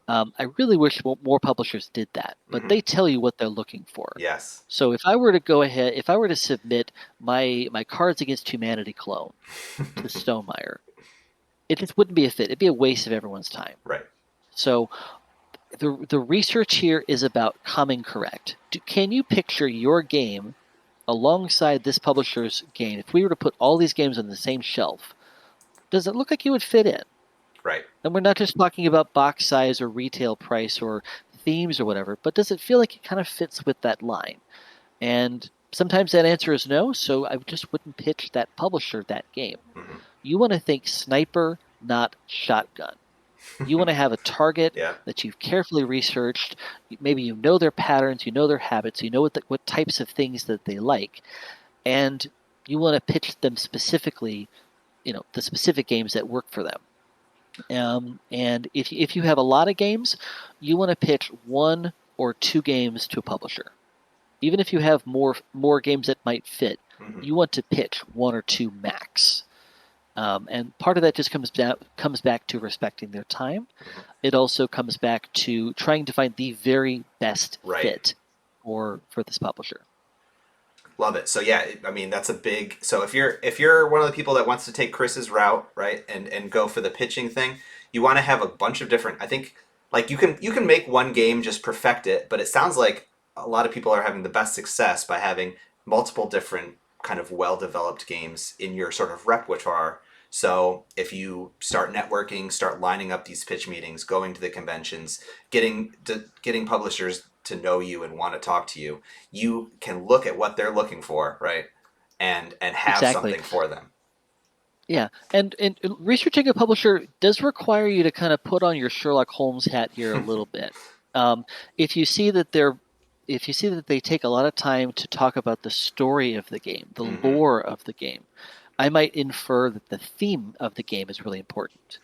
I really wish more publishers did that, but they tell you what they're looking for. Yes. So if I were to submit my Cards Against Humanity clone to Stonemaier, it just wouldn't be a fit. It'd be a waste of everyone's time. Right. So the research here is about coming correct. Can you picture your game alongside this publisher's game? If we were to put all these games on the same shelf, does it look like you would fit in? Right. And we're not just talking about box size or retail price or themes or whatever, but does it feel like it kind of fits with that line? And sometimes that answer is no, so I just wouldn't pitch that publisher that game. Mhm. You want to think sniper, not shotgun. You want to have a target Yeah. that you've carefully researched. Maybe you know their patterns, you know their habits, you know what types of things that they like, and you want to pitch them specifically, the specific games that work for them. And if you have a lot of games, you want to pitch 1 or 2 games to a publisher. Even if you have more games that might fit, Mhm. you want to pitch 1 or 2 max. And part of that just comes back to respecting their time. It also comes back to trying to find the very best Right. fit for this publisher. Love it. So yeah, I mean that's a big. So if you're one of the people that wants to take Chris's route, right, and go for the pitching thing, you want to have a bunch of different. I think like you can make one game just perfect it, but it sounds like a lot of people are having the best success by having multiple different kind of well developed games in your sort of repertoire. So if you start networking, start lining up these pitch meetings, going to the conventions, getting publishers to know you and want to talk to you, you can look at what they're looking for, right? And have Exactly. something for them. Yeah, and researching a publisher does require you to kind of put on your Sherlock Holmes hat here a little bit. If you see that they're if you see that they take a lot of time to talk about the story of the game, the Mhm. lore of the game, I might infer that the theme of the game is really important.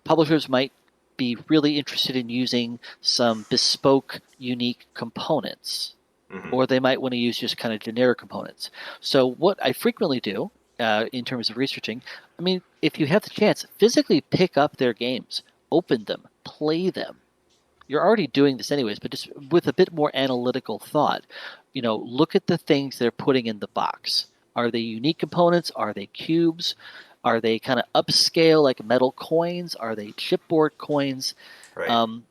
Publishers might be really interested in using some bespoke, unique components, Mhm. or they might want to use just kind of generic components. So what I frequently do in terms of researching, I mean, if you have the chance, physically pick up their games, open them, play them. You're already doing this anyways, but just with a bit more analytical thought. Look at the things they're putting in the box. Are they unique components? Are they cubes? Are they kind of upscale like metal coins? Are they chipboard coins? Right. Um,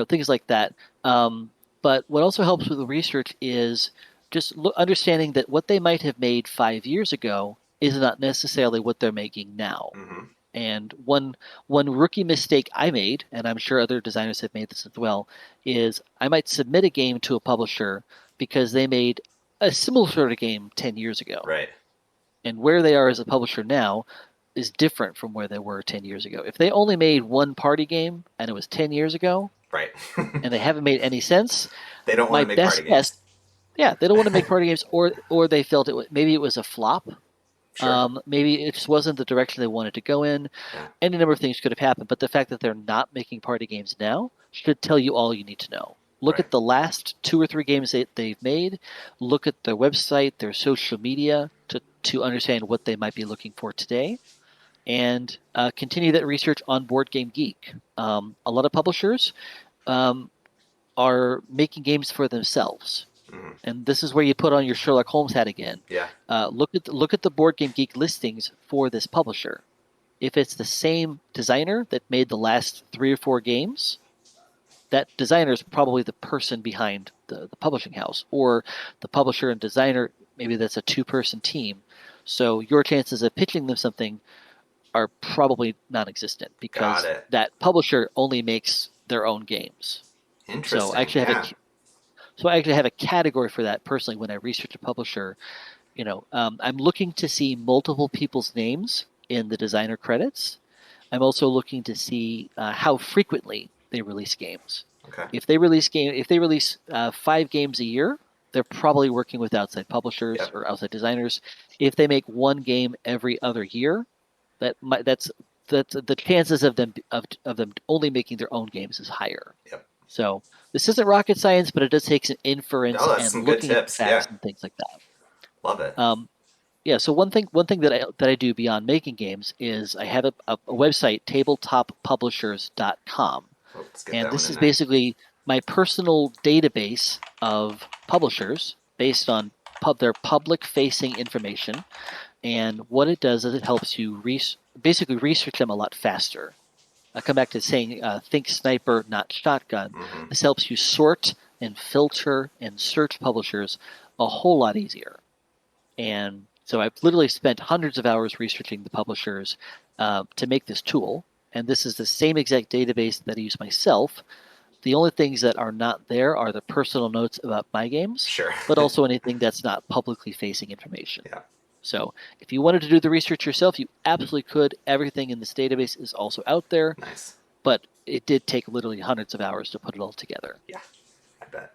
things like that. But what also helps with the research is just understanding that what they might have made 5 years ago is not necessarily what they're making now. Mhm. And one rookie mistake I made, and I'm sure other designers have made this as well, is I might submit a game to a publisher because they made a similar sort of game 10 years ago. Right. And where they are as a publisher now is different from where they were 10 years ago. If they only made one party game and it was 10 years ago Right. and they haven't made any sense, They don't want my to make party best guess, games. yeah, they don't want to make party games, or they felt maybe it was a flop. Sure. Maybe it just wasn't the direction they wanted to go in. Yeah. Any number of things could have happened, but the fact that they're not making party games now should tell you all you need to know. Look Right. at the last 2 or 3 games they've made. Look at their website, their social media to understand what they might be looking for today, and continue that research on Board Game Geek. A lot of publishers are making games for themselves. Mhm. And this is where you put on your Sherlock Holmes hat again. Yeah. Look at the Board Game Geek listings for this publisher. If it's the same designer that made the last 3 or 4 games, that designer is probably the person behind the publishing house, or the publisher and designer. Maybe that's a 2-person team. So your chances of pitching them something are probably non-existent Got because it. that publisher only makes their own games. So I Interesting. actually have Yeah. a category for that personally when I research a publisher. I'm looking to see multiple people's names in the designer credits. I'm also looking to see how frequently they release games. Okay. If they release 5 games a year, they're probably working with outside publishers Yep. or outside designers. If they make 1 game every other year, that's the chances of them only making their own games is higher. Yep. So this isn't rocket science, but it does take some inference Oh, that's and some good looking at the tips. facts Yeah. and things like that. Love it. Yeah. So one thing that I do beyond making games is I have a website, tabletoppublishers.com, Oh, let's get and that one this in is there. basically my personal database of publishers based on their public-facing information. And what it does is it helps you basically research them a lot faster. I come back to saying think sniper, not shotgun. Mhm. This helps you sort and filter and search publishers a whole lot easier. And so I've literally spent hundreds of hours researching the publishers to make this tool. And this is the same exact database that I use myself. The only things that are not there are the personal notes about my games, Sure. but also anything that's not publicly facing information. Yeah. So if you wanted to do the research yourself, you absolutely could. Everything in this database is also out there, Nice. but it did take literally hundreds of hours to put it all together. Yeah. I bet.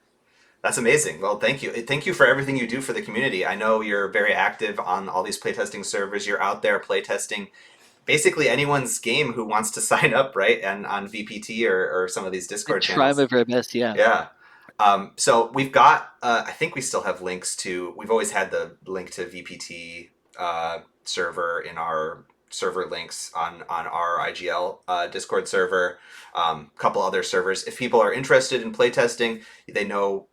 That's amazing. Well, thank you. Thank you for everything you do for the community. I know you're very active on all these playtesting servers. You're out there playtesting basically anyone's game who wants to sign up, right? And on VPT or some of these Discord Try channels. my very best, yeah. Yeah. So we've got, I think we still have links to, we've always had the link to VPT server in our server links on our IGL Discord server, a couple other servers. If people are interested in playtesting, they know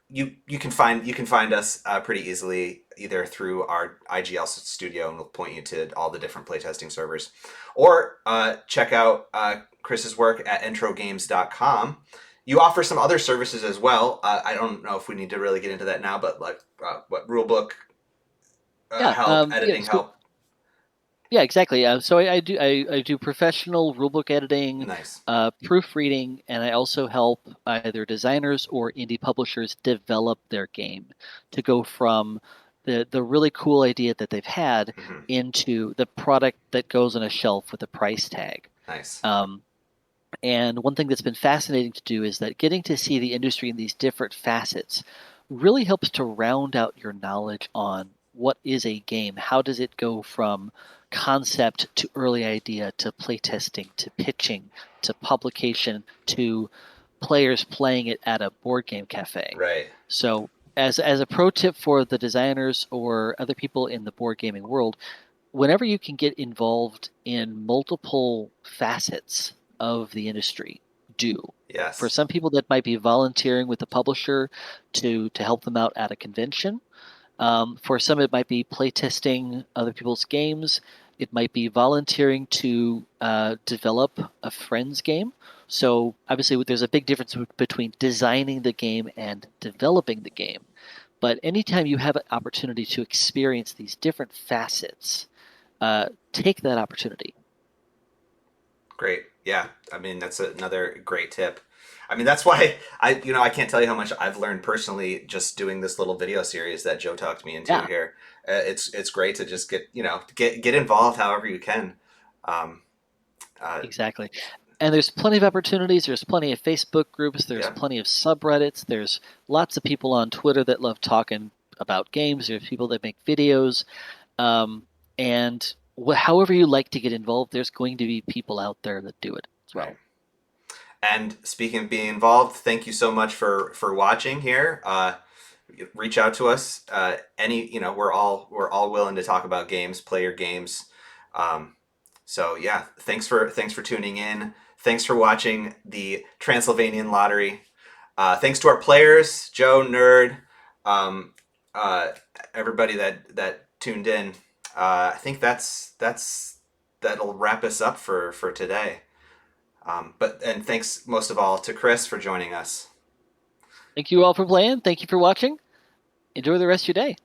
you can find us pretty easily either through our IGL studio, and we'll point you to all the different playtesting servers, or check out Chris's work at entrogames.com. You offer some other services as well. I don't know if we need to really get into that now, but like what rulebook help, editing help. Yeah, exactly. So I do professional rulebook editing, Nice. proofreading, and I also help either designers or indie publishers develop their game to go from the really cool idea that they've had Mhm. into the product that goes on a shelf with a price tag. Nice. And one thing that's been fascinating to do is that getting to see the industry in these different facets really helps to round out your knowledge on what is a game. How does it go from concept to early idea to playtesting to pitching to publication to players playing it at a board game cafe. Right. So as a pro tip for the designers or other people in the board gaming world, whenever you can get involved in multiple facets of the industry, do. Yes. For some people, that might be volunteering with the publisher to help them out at a convention. For some, it might be playtesting other people's games. It might be volunteering to develop a friend's game. So obviously, there's a big difference between designing the game and developing the game. But anytime you have an opportunity to experience these different facets, take that opportunity. Great. Yeah. I mean, that's another great tip. I mean, that's why I can't tell you how much I've learned personally just doing this little video series that Joe talked me into Yeah. here. It's great to just get involved however you can. Exactly. And there's plenty of opportunities. There's plenty of Facebook groups. There's Yeah. plenty of subreddits. There's lots of people on Twitter that love talking about games. There's people that make videos. And however you like to get involved, there's going to be people out there that do it as well. Right. And speaking of being involved, thank you so much for watching here. Reach out to us. We're all willing to talk about games, play your games. So yeah, thanks for tuning in. Thanks for watching the Transylvanian Lottery. Thanks to our players, Joe, Nerd, everybody that tuned in. I think that'll wrap us up for today. And thanks most of all to Chris for joining us. Thank you all for playing. Thank you for watching. Enjoy the rest of your day.